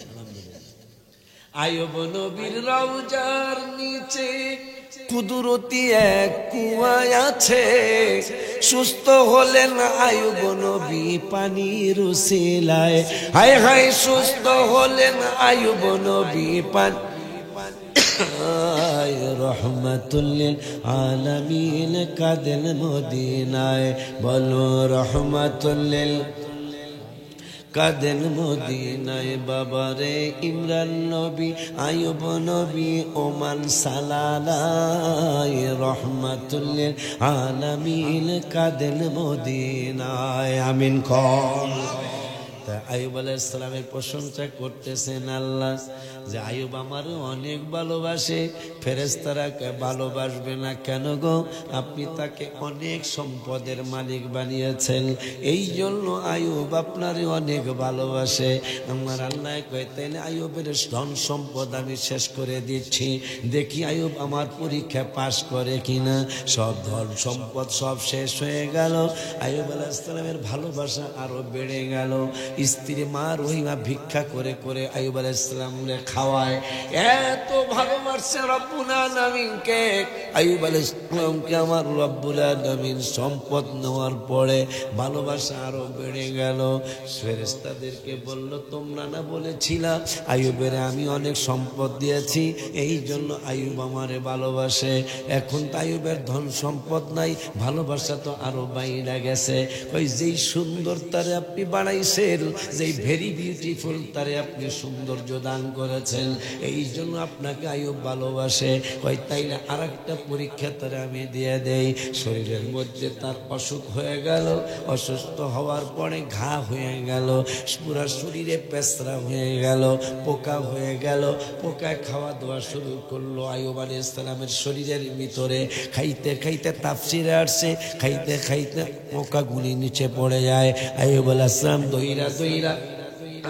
আইয়ুব নবীর রওজার নিচে কুদরতি এক কুয়া আছে, সুস্থ হলেন আইয়ুব নবী পানির উসিলায়, হায় হায় সুস্থ হলেন আইয়ুব নবী পানি রহমাতুল লিল আলামিন কাদেন মদিনায়, বলো রহমাতুল লিল কাদেন মদিনায়। বাবারে ইমরান নবী, আইয়ুব নবী, ওমান সালালায় রহমাতুল লিল আলামিন কাদেন মদিনায়। আমিন কর। আইয়ুব আলাইহিস সালামের প্রশংসা করতেছেন আল্লাহ, যে আইয়ুব আমার অনেক ভালোবাসে, ফেরেশতারা ভালোবাসবে না কেন গো? আপনি তাকে অনেক সম্পদের মালিক বানিয়েছেন, এই জন্য আইয়ুব আপনারে অনেক ভালোবাসে। আমার আল্লাহ কয়, তাইলে আইয়ুবের ধন সম্পদ আমি শেষ করে দিচ্ছি, দেখি আইয়ুব আমার পরীক্ষা পাশ করে কিনা। সব ধন সম্পদ সব শেষ হয়ে গেল। আইয়ুব আলাইহিস সালামের ভালোবাসা আরো বেড়ে গেল। স্ত্রী মা রহিমা ভিক্ষা করে করে আইয়ুব আলাইহিস সালামকে খাওয়ায়। এত ভালোবাসছে রব্বুল আলামিনকে, আইয়ুব আলাইহিস সালামকে আমার রব্বুল আলামিন সম্পদ নেওয়ার পরে ভালোবাসা আরো বেড়ে গেল। ফেরেশতাদেরকে বলল, তোমরা না বলেছিলা আইয়ুবের আমি অনেক সম্পদ দিয়েছি, এই জন্য আইয়ুব আমারে ভালোবাসে। এখন তো আইয়ুবের ধন সম্পদ নাই, ভালোবাসা তো আরো বাইরে গেছে। ওই যেই সুন্দর তারে আপনি বাড়াইছেন, যেই ভেরি বিউটিফুল তারে আপনি সৌন্দর্য দান করেছেন, এই জন্য আপনাকে আইয়ুব ভালোবাসে। ওই তাইলে আর একটা পরীক্ষা তারে আমি দিয়ে দেই। শরীরের মধ্যে তার অসুখ হয়ে গেল, অসুস্থ হওয়ার পরে ঘা হয়ে গেল, পুরা শরীরে পেঁচড়া হয়ে গেল, পোকা হয়ে গেল, পোকা খাওয়া দাওয়া শুরু করলো আইয়ুব আলাইহিস সালামের শরীরের ভিতরে। খাইতে খাইতে তাফসিরে আসছে, খাইতে খাইতে পোকাগুলি নিচে পড়ে যায়। আইয়ুব আলাইহিস সালাম দইরা দইরা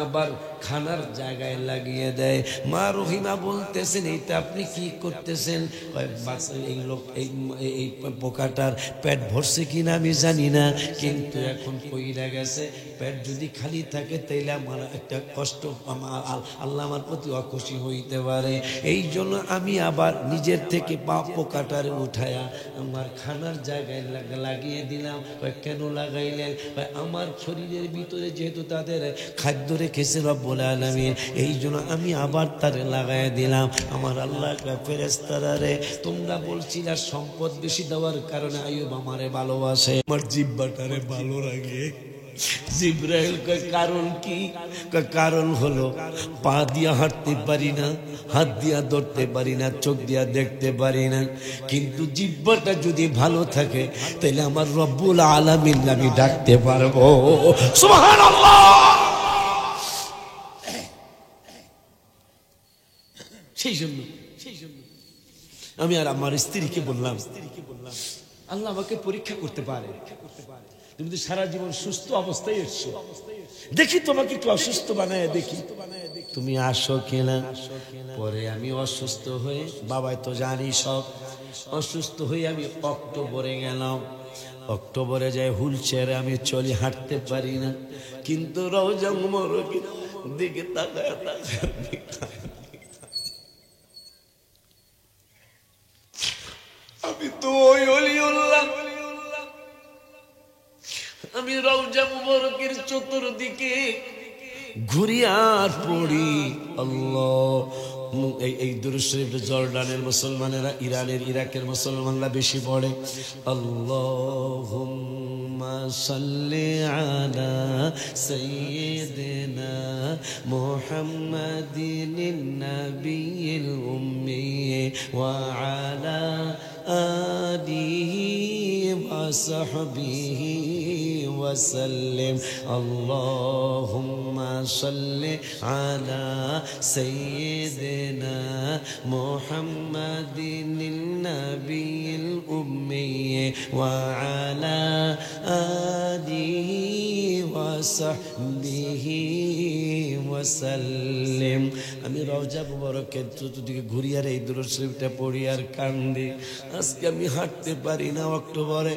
আবার খানার জায়গায় লাগিয়ে দেয়। মা রহিমা বলতেছেন, এইটা আপনি কি করতেছেন? এই লোক এই পোকাটার পেট ভরছে কিনা আমি জানি না, কিন্তু এখন কইরা গেছে। পেট যদি খালি থাকে তাইলে আমার একটা কষ্ট, আল্লাহ আমার প্রতি অখুশি হইতে পারে। এই জন্য আমি আবার নিজের থেকে পোকাটার উঠায়া আমার খানার জায়গায় লাগিয়ে দিলাম। কেন লাগাইলেন? আমার শরীরের ভিতরে যেহেতু তাদের খাদ্য রেখেছে রব্বুল আলামিন, এই জন্য আমি আবার তারে লাগাই দিলাম। আমার আল্লাহ ফেরেশতারা রে, তোমরা বলছিলা সম্পদ বেশি দেওয়ার কারণে আইয়ুব আমারে ভালোবাসে, আমার জিহ্বাটারে ভালো লাগে। জিবরাইল কয়, কারণ কি? কারণ হলো পা দিয়া হাঁটতে পারি না, হাত দিয়া ধরতে পারি না, চোখ দিয়া দেখতে পারি না, কিন্তু জিহ্বাটা যদি ভালো থাকে তাহলে আমার রব্বুল আলামিন আমি ডাকতে পারবো। সুবহানাল্লাহ। সেই জন্য আমি আর আমার স্ত্রীকে বললাম, আল্লাহ আমাকে পরীক্ষা করতে পারে, তুমি তো সারা জীবন সুস্থ অবস্থায় এসছো, দেখি তোমাকে একটু অসুস্থ বানায় দেখি, তুমি আসো কিনা। পরে আমি অসুস্থ হয়ে, বাবাই তো জানি সব, অসুস্থ হয়ে আমি অক্টোবরে গেলাম। অক্টোবরে যাই হুইল চেয়ারে আমি চলি, হাঁটতে পারি না, কিন্তু রওজা মুবারকের দিকে তাকায় আমি তো ওই ওলিউল্লাহ, আমি রওজা মুবারকের চতুর্দিকে ঘুরি আর পড়ি আল্লাহ। এই দুরূদ শরীফ জর্ডানের মুসলমানেরা, ইরানের, ইরাকের মুসলমানরা বেশি পড়ে। আল্লাহুম্মা সাল্লি আলা সাইয়্যিদিনা মুহাম্মাদিন নাবিয়্যিল উম্মি ওয়া আলা আলিহি ওয়া সাহবিহি ওয়া সাল্লিম। আল্লাহুম্মা সাল্লি আলা সাইয়্যিদিনা মুহাম্মাদিন নাবিয়্যিল উম্মি ওয়া আলা আলিহি ওয়া সাহবিহি ওয়া সাল্লিম। আমি রওজা মুবারকের চতুর্দিকে ঘুরি আর এই দুরূদ শরীফটা পড়ি আর কান্দি। আজকে আমি হাঁটতে পারি না। অক্টোবরে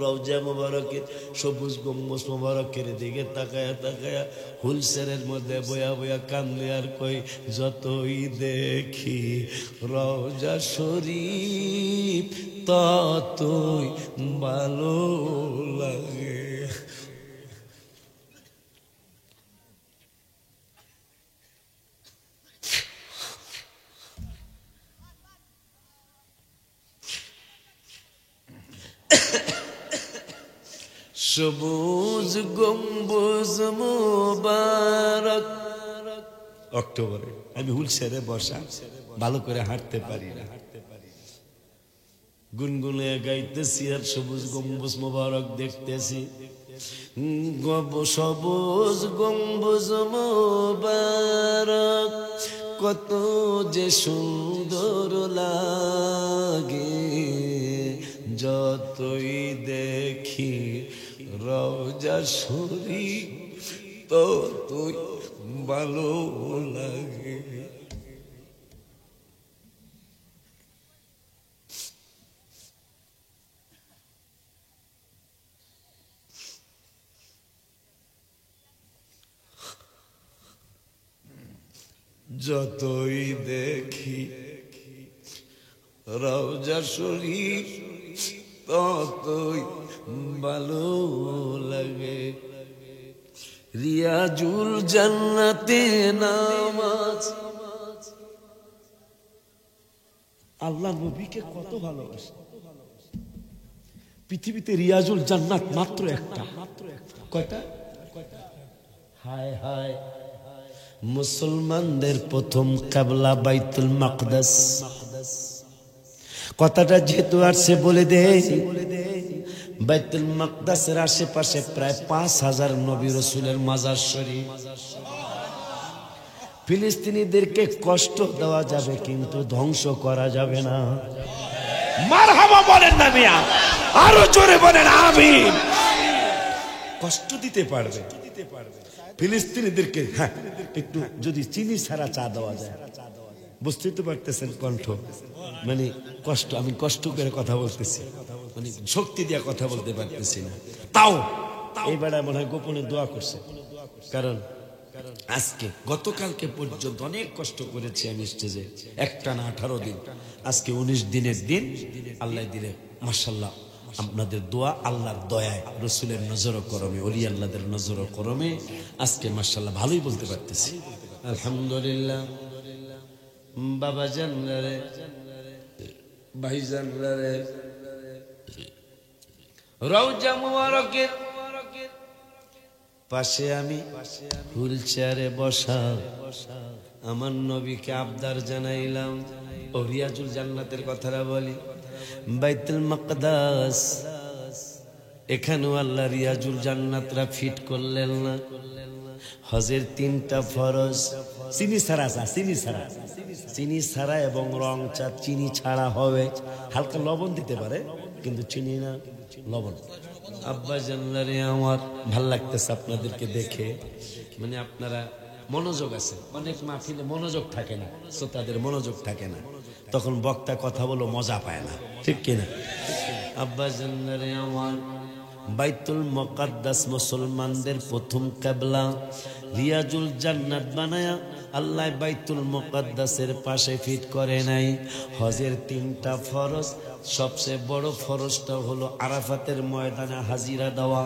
রওজা মুবারকের সবুজ গম্বুজ মুবারকের দিকে তাকায়া তাকায়া হুলসেরের মধ্যে বয়া বয়া কান্দে আর কই, যতই দেখি রওজা শরীফ ততই ভালো লাগে। সবুজ গম্বুজ মুবারক। অক্টোবরে আমি হুলসেরে বসা, ভালো করে হাঁটতে পারি না। গুনগুনে গাইতেছি আর সবুজ গম্বুজ মুবারক দেখতেছি। সবুজ গম্বুজ মুবারক কত যে সুন্দর লাগে, যতই দেখি রওজা শরীফ ততই ভালো লাগে। যতই দেখি রওজা শরীফ ততই ভালো লাগে। রিয়াজুল জান্নাতে নামাজ। আল্লাহ নবীকে কত ভালোবাসে। পৃথিবীতে রিয়াজুল জান্নাত মাত্র একটা। কয়টা? হায় হায়, মুসলমানদের প্রথম কিবলা বাইতুল মাকদাস। কথাটা যেহেতু আসছে বলে দে, বাইতুল মাকদাসের আশেপাশে প্রায় 5000 নবী রাসূলের মাজার শরীফ। ফিলিস্তিনিদেরকে কষ্ট দেওয়া যাবে কিন্তু ধ্বংস করা যাবে না। মারহাবা বলেন না মিয়া, আরো জোরে বলেন আমিন। কষ্ট দিতে পারবে ফিলিস্তিনিদেরকে। হ্যাঁ, একটু যদি চিনি ছাড়া চা দেওয়া যায়, বুঝতেই তো পারতেছেন কণ্ঠ, মানে কষ্ট। আমি কষ্ট করে কথা বলতেছি, মানে শক্তি দিয়ে কথা বলতে পারতেছি না। তাও এইবারে মনে হয় গোপনে দোয়া করছে, কারণ আজকে গতকালকে পর্যন্ত অনেক কষ্ট করেছি আমি স্টেজে, একটানা 18 দিন। আজকে 19 দিনের দিন। আল্লাহ দিলে মাশাআল্লাহ আপনাদের দোয়া, আল্লাহর দয়ায়, রসুলের নজর করমে, ওলি আল্লাহদের নজর করমে আজকে মাশাআল্লাহ ভালোই বলতে পারতেছি। আলহামদুলিল্লাহ। বাবা জানরে, ভাই জানরে, রওজা মুবারকের পাশে আমি হুইল চেয়ারে বসা আমার নবীকে আবদার জানাইলাম। ও রিয়াজুল জান্নাতের কথাটা বলি, বাইতুল মাকদাস, এখানেও আল্লাহ রিয়াজুল জান্নাতরা ফিট করলেন না। হজের 3টা ফরজ, চিনি ছাড়া চা, চিনি ছাড়া, চিনি ছাড়া এবং রং চা চিনি ছাড়া হবে। হালকা লবণ দিতে পারে কিন্তু চিনি না, লবণ। আব্বা জানলারে আমার ভাল লাগতেছে আপনাদেরকে দেখে, মানে আপনারা মনোযোগ আছে। অনেক মাহফিলে মনোযোগ থাকে না, শ্রোতাদের মনোযোগ থাকে না, তখন বক্তা কথা বলো মজা পায় না, ঠিক কিনা? আব্বা জানলারে আমার, বাইতুল মুকাদ্দাস মুসলমানদের প্রথম কিবলা। রিয়াজুল জান্নাত বানায়া আল্লাহ বাইতুল মুকাদ্দাসের পাশে ফিট করে নাই। হজের 3টা ফরজ সবচেয়ে বড় ফরজটা হলো আরাফাতের ময়দানে হাজিরা দেওয়া।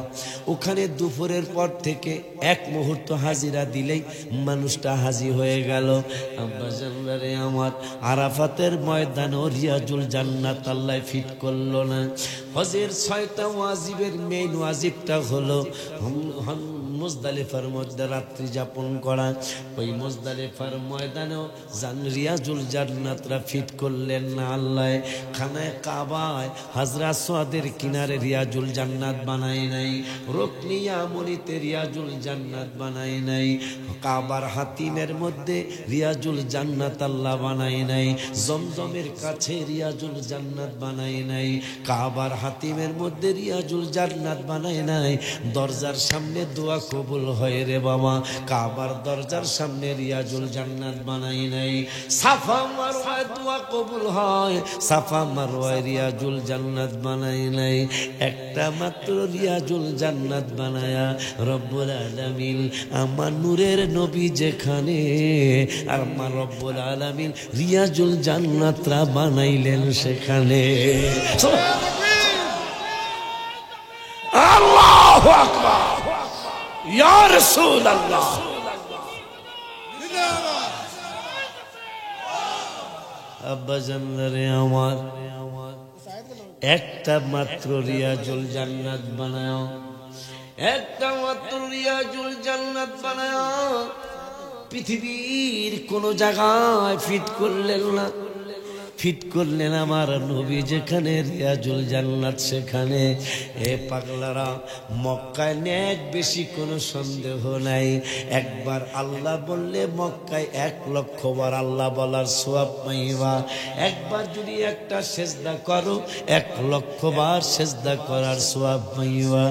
ওখানে দুপুরের পর থেকে এক মুহূর্ত হাজিরা দিলেই মানুষটা হাজির হয়ে গেল। আব্বাজানরে আমার আরাফাতের ময়দানে রিয়াজুল জান্নাত আল্লাহ ফিট করলো না। হজের 6টা ওয়াজিবের মেইন ওয়াজিবটা হলো মুজদালিফার মধ্যে রাত্রি যাপন করা। ওই মুজদালিফার ময়দানেও রিয়াজুল জান্নাতরা ফিট করলেন না আল্লাহ। খানায় কাবায় হাজরা সোয়াদের কিনারে রিয়াজুল জান্নাত বানায় নাই, রুকনি ইয়ামানিতে রিয়াজুল জান্নাত বানায় নাই, কাবার হাতিমের মধ্যে রিয়াজুল জান্নাত আল্লাহ বানায় নাই, জমজমের কাছে রিয়াজুল জান্নাত বানায় নাই, কাবার হাতিমের মধ্যে রিয়াজুল জান্নাত বানায় নাই। দরজার সামনে দোয়া কবুল হয় রে বাবা, কাবার দরজার সামনে রিয়াজুল জান্নাত বানাই নাই। সাফা মারওয়ায় দোয়া কবুল হয়, সাফা মারওয়ায় রিয়াজুল জান্নাত বানাই নাই। একটা মাত্র রিয়াজুল জান্নাত বানায়া রব্বুল আলামিন আমার নূরের নবী যেখানে আর আমার রব্বুল আলামিন রিয়াজুল জান্নাতরা বানাইলেন সেখানে। আল্লাহু আকবার, ইয়া রাসূলুল্লাহ। আব্বাজানরে আমার একটা মাত্র রিয়াজুল জান্নাত বানাও, একটা মাত্র রিয়াজুল জান্নাত বানাও। পৃথিবীর কোন জায়গায় ফিট করলেন না, ফিট করলেন আমার নবী যেখানে রিয়াজুল জান্নাত সেখানে। এ পাগলারা, মক্কায় নেক বেশি কোনো সন্দেহ নাই। একবার আল্লাহ বললে মক্কায় 1,00,000 বার আল্লাহ বলার সওয়াব পাইবা। একবার যদি একটা সেজদা করো 1,00,000 বার সেজদা করার সওয়াব পাইবা।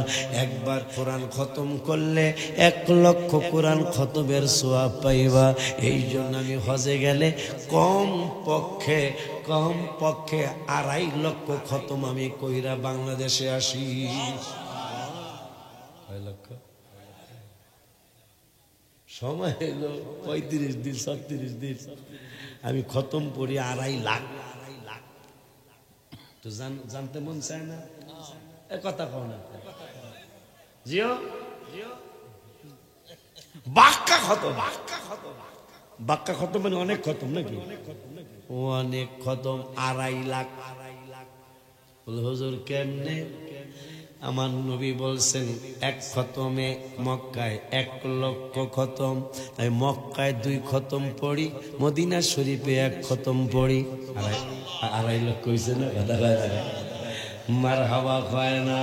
একবার কোরআন খতম করলে 1,00,000 কোরআন খতমের সওয়াব পাইবা। এই জন্য আমি হজে গেলে কম পক্ষে 2.5 লক্ষ খতম আমি কইরা বাংলাদেশে আসি। 6 লক্ষ সময় এলো 35 দিন 36 দিন আমি খতম পড়ি 2.5 লাখ। তো জানতে মন চায় না? এ কথা কও না জিও, বাক্কা খতম, বাক্কা খতম মানে অনেক খতম নাকি? অনেক খতম, 2.5 লাখ। হুজুর কেমনে? আমার নবী বলছেন এক খতমে মক্কায় 1,00,000 খতম। তাই মক্কায় 2 খতম পড়ি, মদিনা শরীফে 1 খতম পড়ি। 2.5 লক্ষ হয়েছে না? মারহাবা কয় না?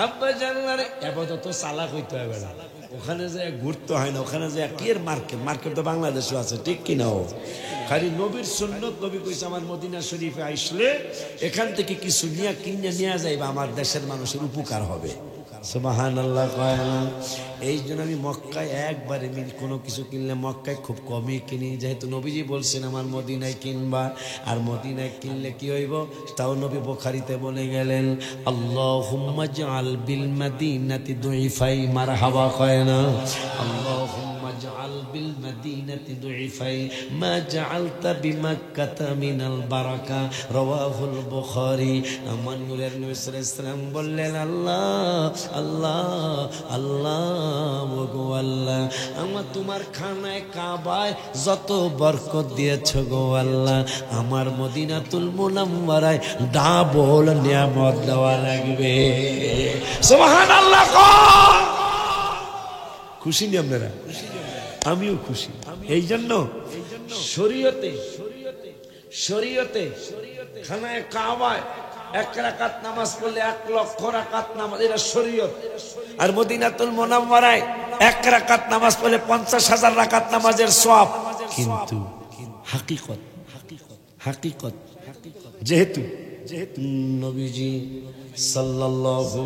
আব্বা জানলার আপাতত চালাক হইতে হবে না, ওখানে যে ঘুরতে হয় না, ওখানে যে কি এর মার্কেট তো বাংলাদেশও আছে, ঠিক কিনা? খালি নবীর সুন্নত, নবী কইছে আমার মদিনা শরীফে আইসলে এখান থেকে কিছু নিয়ে কিনে নিয়ে যাইবা, আমার দেশের মানুষের উপকার হবে। সুবহানাল্লাহ কয় না? এই জন্য আমি মক্কায় একবারে কোনো কিছু কিনলে মক্কায় খুব কমই কিনি, যেহেতু নবীজি বলছেন আমার মদিনায় কিনবা। আর মদিনায় কিনলে কি হইব তাও নবী বুখারীতে বলে গেলেন, আল্লাহুম্মা জাআল বিল মাদিনাতি দুইফাই। মারহাবা কয় না? আল্লাহুম্মা জাআল বিল মাদিনাতি দুইফাই মা জাআলতা বিমাক্কাতা মিনাল বারাকা। রাওয়াহুল বুখারী। আমার নূরের নবী সাল্লাল্লাহু আলাইহি ওয়াসাল্লাম বললেন, আল্লাহ আল্লাহ আল্লাহ, ওগো আল্লাহ, আমার তোমার খানায় কাবায় যত বরকত দিয়েছ গো আল্লাহ, আমার মদিনাতুল মুনাওয়ারায় ডাবল নিয়ামত দেওয়া লাগবে। সুবহানাল্লাহ। খুশি নি আপনারা? আমিও খুশি। এই জন্য শরীয়তে খানায় কাবায় 1 রাকাত নামাজ পড়লে 1,00,000 রাকাত নামাজ, এটা শরীয়ত। আর মদিনাতুল মুনাওয়ারায় 1 রাকাত নামাজ পড়লে 50,000 রাকাত নামাজের সওয়াব। কিন্তু হাকিকত যেহেতু নবীজি সাল্লাল্লাহু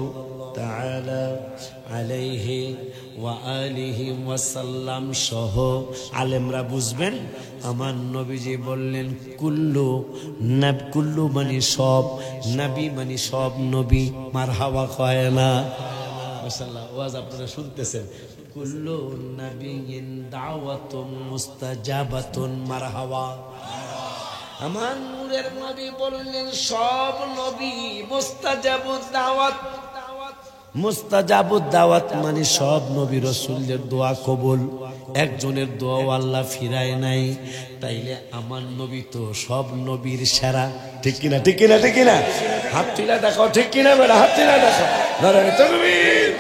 তাআলা আলাইহি ওয়া আলিহি ওয়াসাল্লাম সহ আলেমরা বুঝবেন, আমার নবীজি বললেন কুল্লু মানে সব, নবী মানে সব নবী। মারহাবা কয় না? মাশাআল্লাহ, ওয়াজ আপনারা শুনতেছেন। কুল্লু নবিয়্যিন দাওয়াতুন মুস্তাজাবাতুন। মারহাবা। আমার নূরের নবী বললেন সব নবী মুস্তাজাবুদ দাওয়াত। মুস্তাজাবুদ দাওয়াত মানে সব নবী রাসূলের দোয়া কবুল, একজনের দোয়া আল্লাহ ফিরায় নাই। তাইলে আমার নবী তো সব নবীর সেরা, ঠিক কিনা? ঠিক কিনা? ঠিক কিনা? হাত তুলে দেখো, ঠিক কিনা বেটা? হাত তুলে দেখো। নারায়ে তাকবীর,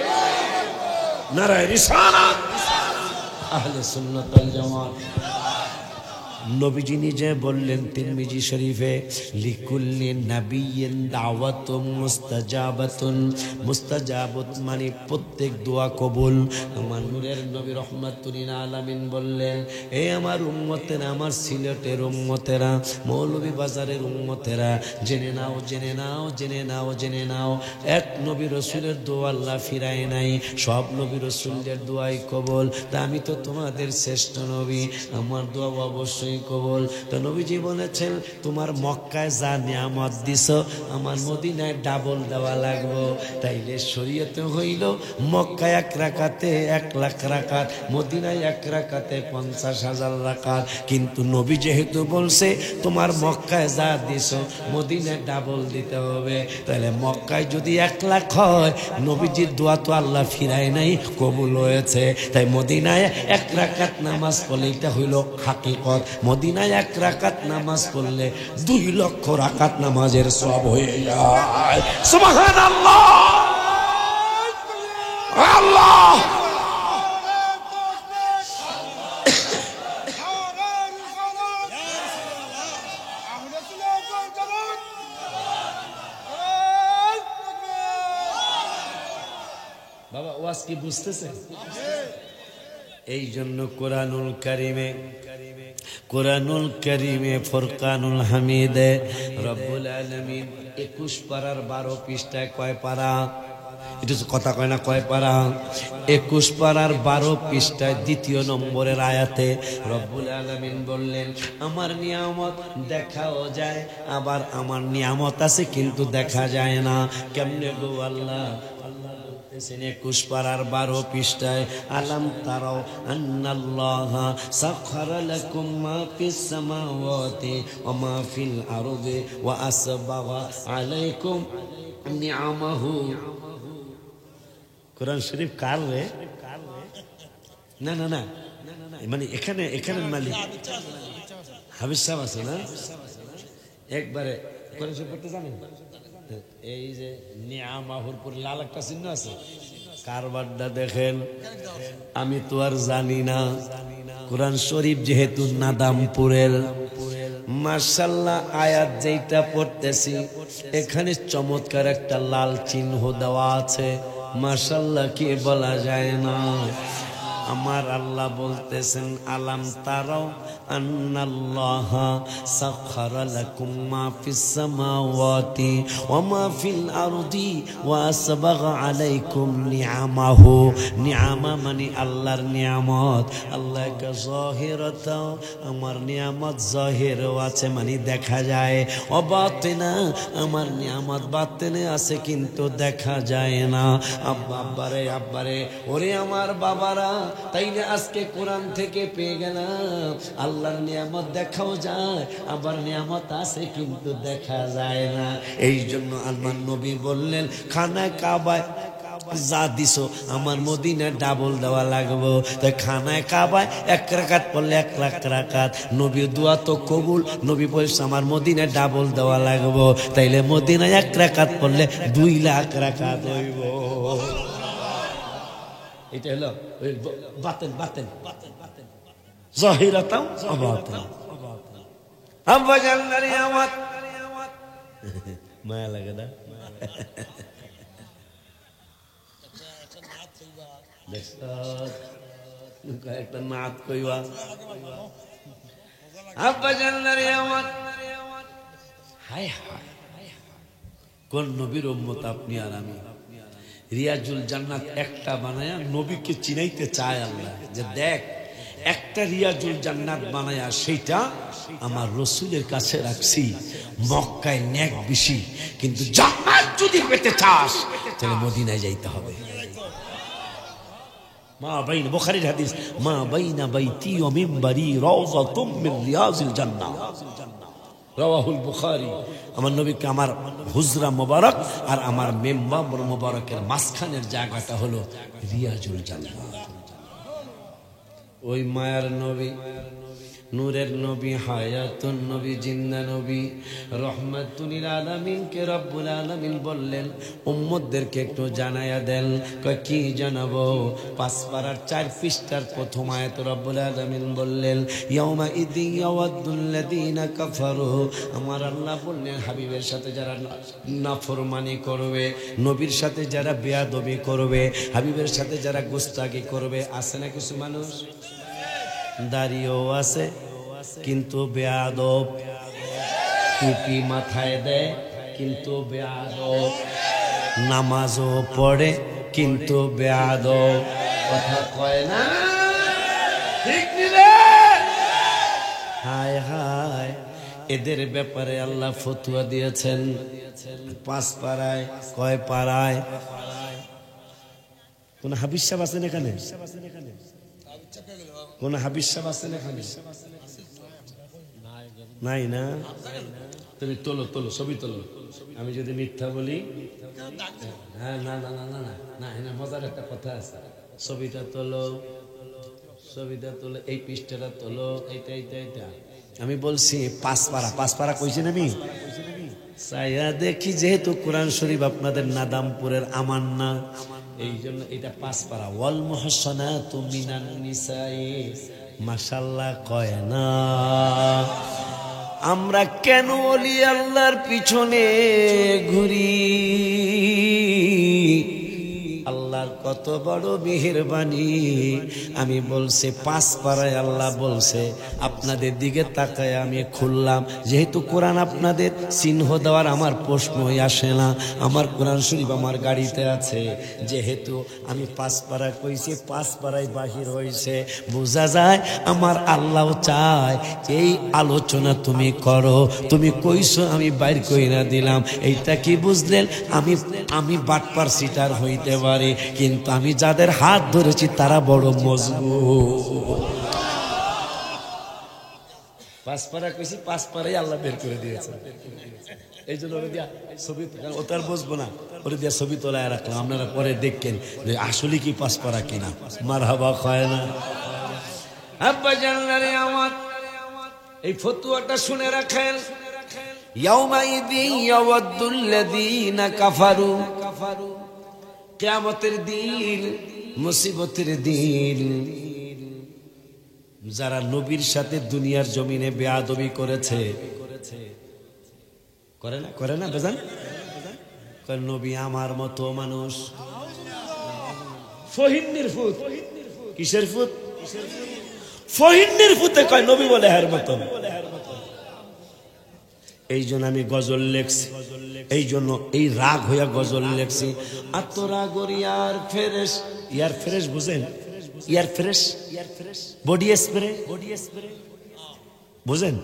নারায়ে রিসালাত, আহলে সুন্নাত ওয়াল জামাত। নবীজি নিজে বললেন তিরমিজি শরীফে, লিকুল্লি নাবিয়্যিন দাওয়াতুম মুস্তাজাবাতুন। মুস্তাজাবাত মানে প্রত্যেক দোয়া কবুল। আমার নূরের নবী রাহমাতুল লিল আলামিন বললেন, এই আমার উম্মতেরা, আমার সিলেটের উম্মতেরা, মৌলভী বাজারের উম্মতেরা, জেনে নাও, জেনে নাও, জেনে নাও, জেনে নাও, এক নবী রাসূলের দোয়া আল্লাহ ফিরায় নাই, সব নবী রাসূলের দোয়াই কবুল। তা আমি তো তোমাদের শ্রেষ্ঠ নবী, আমার দোয়া অবশ্যই কবুল। তো নবীজি বলেছেন, তোমার মক্কায় যা নিয়ামত দিছো আমার মদিনায় ডাবল দেওয়া লাগবে। তাইলে শরীয়তে হইল মক্কায় 1 রাকাতে 1 লাখ রাকাত, মদিনায় 1 রাকাতে 50,000 রাকাত। কিন্তু নবী যেহেতু বলছে তোমার মক্কায় যা দিছো মদিনায় ডাবল দিতে হবে, তাহলে মক্কায় যদি 1 লাখ হয়, নবীজির দোয়া তো আল্লাহ ফিরায় নাই, কবুল হয়েছে। তাই মদিনায় 1 রাকাত নামাজ পড়লে এটা হইল হাকিকত। মদিনায় 1 রাকাত নামাজ পড়লে 2 লক্ষ রাকাত নামাজের সওয়াব হয়ে যায়। সুবহানাল্লাহ, আল্লাহ। বাবা ওয়াজ কি বুঝতেছেন? এই জন্য কোরআনুল কারীমে ফুরকানুল হামিদে রব্বুল আলামিন 21 পারার 12 পৃষ্ঠায় কয় পারা? এটা কথা কয় না, কয় পারা? 21 পারার 12 পৃষ্ঠায় 2 নম্বরের আয়াতে রব্বুল আলামিন বললেন, আমার নিয়ামত দেখাও যায়, আবার আমার নিয়ামত আছে কিন্তু দেখা যায় না। কেমনে গো আল্লাহ? 21 পারার 12 পৃষ্ঠায়, আলাম তারাও আন্নাল্লাহা সাখখারা লাকুম মা ফিস সামাওয়াতি ওয়া মা ফিল আরদি ওয়া আসবাগা আলাইকুম নিআমাহু। কোরআন শরীফ কার রে? না না না, মানে এখানে মালিক হাবিজ সাহেব আছে না? একবারে কোরআন শরীফ পড়তে জানেন? এই যে নিয়ামাহুর পর লাল একটা চিহ্ন আছে, কারবারটা দেখেন। আমি তো আর জানি না, কোরআন শরীফ যেহেতু নাদামপুরের, মাশাআল্লাহ আয়াত যেটা পড়তেছি এখানে চমৎকার একটা লাল চিহ্ন দেওয়া আছে। মাশাআল্লাহ কি বলা যায় না। আমার আল্লাহ বলতেছেন, আলাম তারাও আন্নাল্লাহা সাখখারা লাকুম মা ফিস সামাওয়াতি ওয়া মা ফিল আরদি ওয়া আসবাগা আলাইকুম নিআমাহু। নিআমা মানে আল্লাহর নিয়ামত। আল্লাহ কা যাহিরাতা, আমার নিয়ামত জাহিরও আছে মানে দেখা যায়, ও বাতিনা, আমার নিয়ামত বাতিনে আছে কিন্তু দেখা যায় না। আব্বারে ওরে আমার বাবারা, তাইলে আজকে কোরআন থেকে পেয়ে গেলাম আল্লাহর নিয়ামত দেখাও যায়, আবার নিয়ামত আছে কিন্তু দেখা যায় না। এই জন্য আল্লাহর নবী বললেন, খানায় কাবায় যা দিছো আমার মদিনায় ডাবল দেওয়া লাগবে। তাই খানায় কাবায় 1 রাকাত পড়লে 1 লাখ রাকাত, নবীর দোয়া তো কবুল। নবী বলছে আমার মদিনায় ডাবল দেওয়া লাগবে, তাইলে মদিনায় 1 রাকাত পড়লে 2 লাখ রাকাত হইব। এটা হলো বাতেন জাহিরাতাও বাতেন। আব্বা জানলার নিয়ামত মায়া লাগে না? একটা নাত কইবা, আব্বা জানলার নিয়ামত। হায় হায়, কোন নবীর উম্মত আপনি আর আমি? রিয়াজুল জান্নাত একটা বানায়া নবীকে চিনাইতে চায় আল্লাহ, যে দেখ একটা রিয়াজুল জান্নাত বানায়া সেইটা আমার রসুলের কাছে রাখছি। মক্কায় নেক বেশি, কিন্তু জান্নাত যদি পেতে চাস তাহলে মদিনায় যাইতে হবে। মা বাইনা, বুখারীর হাদিস, মা বাইনা বাইতি ওয়া মিনবারি রাউযাতুম মিন রিয়াজিল জান্নাহ। রাওয়াহুল বুখারী। আমার নবীকে আমার হুজরা মোবারক আর আমার মেম্বার মোবারকের মাঝখানের জায়গাটা হলো রিয়াজুল জান্নাত। ওই মায়ার নবী, নূরের নবী, হায়াতুন নবী, জিন্দা নবী, রহমাতুল আলামিনকে রব্বুল আলামিন বললেন উম্মতদেরকে একটু জানায়া দেন। কয় কি জানাবো? 5 পারার 4 পৃষ্ঠার প্রথম আয়াত রব্বুল আলামিন বললেন ইয়াউমা ইদি ইয়াওয়াদুল্লাযীনা কাফারু। আমার আল্লাহ বললেন হাবিবের সাথে যারা নাফরমানি করবে, নবীর সাথে যারা বেয়াদবি করবে, হাবিবের সাথে যারা গুস্তাখি করবে, আছে না কিছু মানুষ দাড়িও আছে কিন্তু বেয়াদব, টুপি মাথায় দেয় কিন্তু বেয়াদব, নামাজও পড়ে কিন্তু বেয়াদব, কথা কয় না ঠিক নিলে। হায় হায়, এদের ব্যাপারে আল্লাহ ফতোয়া দিয়েছেন 5 পারায়। কয় পারায়? কোন হাবিজ সাহেব আছেন এখানে? কোন হাবিজ সাহেব আছেন এখানে? নাই না? তুমি তোলো তোলো, ছবি তোলো। আমি যদি মিথ্যা বলি, হ্যাঁ না না না না না না, এখানে মজার একটা কথা আছে। ছবিটা তোলো, ছবিটা তোলো, এই পৃষ্ঠাটা তোলো, এইটা এইটা এইটা। আমি বলছি 5 পারা, 5 পারা কইছেন আমি চাইয়া দেখি, যেহেতু কোরআন শরীফ আপনাদের নাদামপুরের আমার না, এই জন্য এটা 5 পারা। ওয়াল মুহসানাতু মিনান নিসাই, মাশাআল্লাহ কয় না। আমরা কেন ওলি আল্লাহর পিছনে ঘুরি? আল্লাহর কত বড় মেহেরবানি। আমি বলছি 5 পারায় আল্লাহ বলছে, আপনাদের দিকে তাকায় আমি খুললাম। যেহেতু কোরআন আপনাদের চিহ্ন দেওয়ার আমার প্রশ্নই আসে না, আমার কোরআন শরীফ আমার গাড়িতে আছে, যেহেতু আমি 5 পারা কইছি, 5 পারায় বাহির হয়েছে। বোঝা যায় আমার আল্লাহ চায় এই আলোচনা তুমি করো। তুমি কইছো, আমি বাইর কইরা দিলাম। এইটা কি বুঝলেন? আমি বাটপার সিটার হইতে পারি, কিন্তু আমি যাদের হাত ধরেছি তারা বড় মজবুত। 5 পারা কইছি, 5 পারাই আল্লাহ বের করে দিয়েছে। এই জন্য ওরে দিয়া ছবি, ও তার বসবো না, ওরে দিয়া ছবি তোলায় রাখলাম। আপনারা পরে দেখেন যে আসলে কি 5 পারা কিনা। মারহাবা কয় না? আব্বা জানলারে আমার এই ফতোয়াটা শুনে রাখেন। ইয়াউমা ইদি ইয়াওয়াদুল্লাযীনা কাফারু, কিয়ামতের দিন, মুসিবতের দিন, যারা নবীর সাথে দুনিয়ার জমিনে বেয়াদবি করেছে, করে না বেজান? নবী আমার মতো মানুষ। ফহিন্নির ফুত, কিসের ফুত? ফহিন্নির ফুতে কয় নবী বলে হার মতো। এই জন্য আমি গজল লেখছি, এই জন্য এই রাগ হইয়া গজল লেখছি। আত্মরাগর ইয়ার ফ্রেশ, ইয়ার ফ্রেশ বুঝেন? ইয়ার ফ্রেশ, বডি স্প্রে, বুঝেন?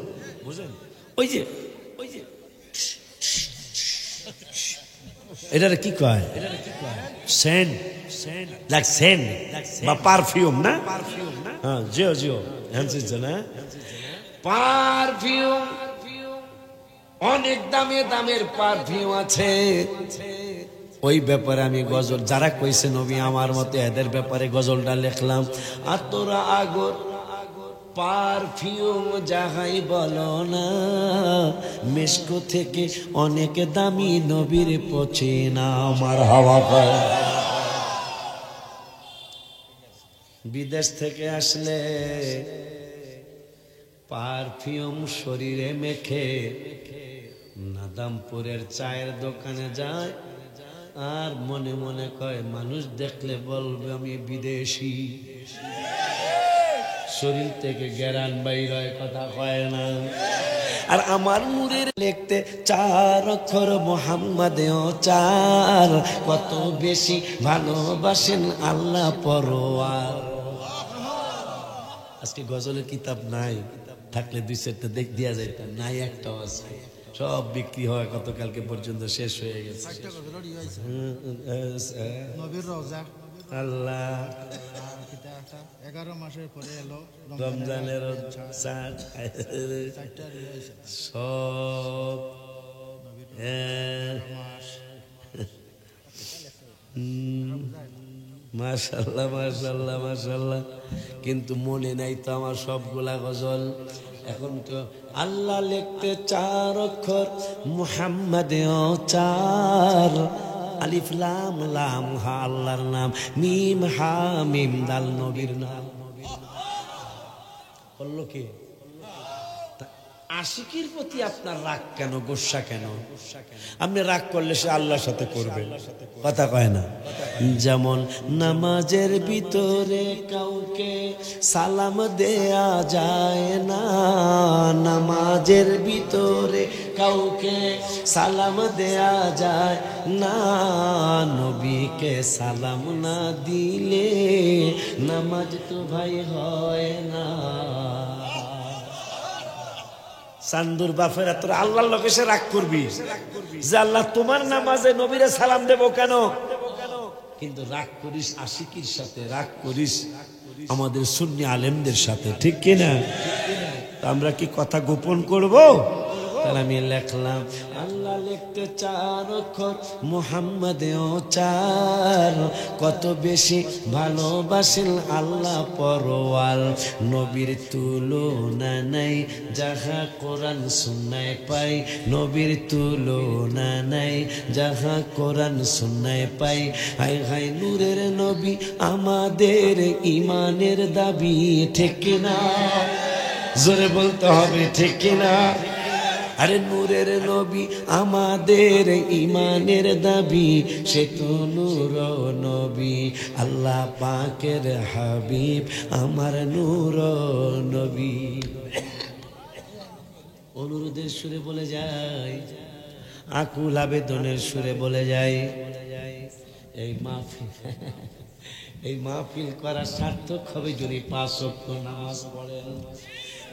ওই যে এটা কি কয়? সেন্ট, লাইক সেন্ট বা পারফিউম না? হ্যাঁ, জিও জিও হ্যান্সিস না পারফিউম। অনেক দামে দামের পারফিউম আছে। ওই ব্যাপারে আমি গজল, যারা কইছে নবী আমার মতে, এদের ব্যাপারে গজলটা লিখলাম। আতরা আগর পারফিউম যাহাই বলো না, মেশকো থেকে অনেক দামি নবীর পচে না। আমার হাওয়া পায় বিদেশ থেকে আসলে পারফিউম শরীরে মেখে নাদামপুরের চায়ের দোকানে যায়, আর মনে মনে কয় মানুষ দেখলে বলবে আমি বিদেশি। শরীর থেকে গেরান বাইর হয়, কথা কয় না। আর আমার মুরের লিখতে 4 অক্ষর মুহাম্মাদেও 4, কত বেশি ভালোবাসেন আল্লাহ পরোয়ার। আজকে গজলের কিতাব নাই, থাকলে 2-4টা দেখ দিয়া যাইত, নাই একটাও আছে। সব বিক্রি হয় গতকালকে পর্যন্ত শেষ হয়ে গেছে। আল্লাহ 11 মাসের পরে এলো রমজানের চাঁদ সব মাশাআল্লাহ মাশাআল্লাহ মাশাআল্লাহ। কিন্তু মনে নাই তো আমার সবগুলা গজল। এখন তো আল্লাহ লিখতে 4 অক্ষর, মুহাম্মাদেও 4, আলিফ লাম লাম হা আল্লাহর নাম, মিম হা মিম দাল নবীর নাম। বললো কি আশিকির প্রতি আপনার রাগ কেন, গোসা কেন? আপনি রাগ করলে সে আল্লাহর সাথে করবে, কথা কয় না। যেমন নামাজের ভিতরে কাউকে সালাম দেয়া যায় না, নামাজের ভিতরে কাউকে সালাম দেয়া যায় না, নবীকে সালাম না দিলে নামাজ তো ভাই হয় না। চান্দুর বাপেরা তোর আল্লাহর লোকে সে রাগ করবি যে আল্লাহ তোমার নামাজে নবীরে সালাম দেব কেন? কিন্তু রাগ করিস আশিকির সাথে, রাগ করিস আমাদের সুন্নি আলেমদের সাথে, ঠিক কিনা? আমরা কি কথা গোপন করব? তাহলে আমি লিখলাম আল্লাহ লিখতে 4 অক্ষর, মুহাম্মাদেও 4, কত বেশি ভালোবাসেন আল্লাহ পরওয়ার, নবীর তুলনা নাই যাহা কোরআন সুন্নায় পাই, নবীর তুলনা নাই যাহা কোরআন সুন্নায় পাই। হাই হাই নূরের নবী আমাদের ইমানের দাবি, ঠিক কিনা? জোরে বলতে হবে, ঠিক কিনা? আরে নূরের নবী আমাদের ইমানের দাবি, সে তো নূর নবী, আল্লাহ পাকের হাবিব আমার নূর নবী। অনুরোধের সুরে বলে যায়, আকুল আবেদনের সুরে বলে যায়, এই মাহফিল করা সার্থক হবে যদি 5 ওয়াক্ত নামাজ পড়েন,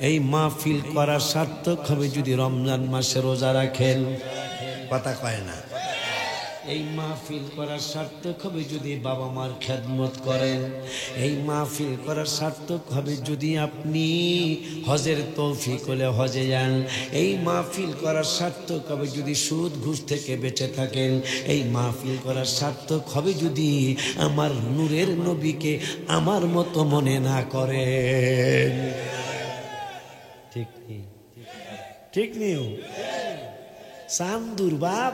এই মাহফিল করা সার্থক হবে যদি রমজান মাসে রোজা রাখেন, কথা কয় না। এই মাহফিল করার সার্থক হবে যদি বাবা মার খেদমত করেন, এই মাহফিল করার সার্থক হবে যদি আপনি হজের তৌফিক হলে হজে যান, এই মাহফিল করার সার্থক হবে যদি সুদ ঘুষ থেকে বেঁচে থাকেন, এই মাহফিল করার সার্থক হবে যদি আমার নূরের নবীকে আমার মতো মনে না করেন। ঠিক নেই, ঠিক নেই। চান্দুর বাপ,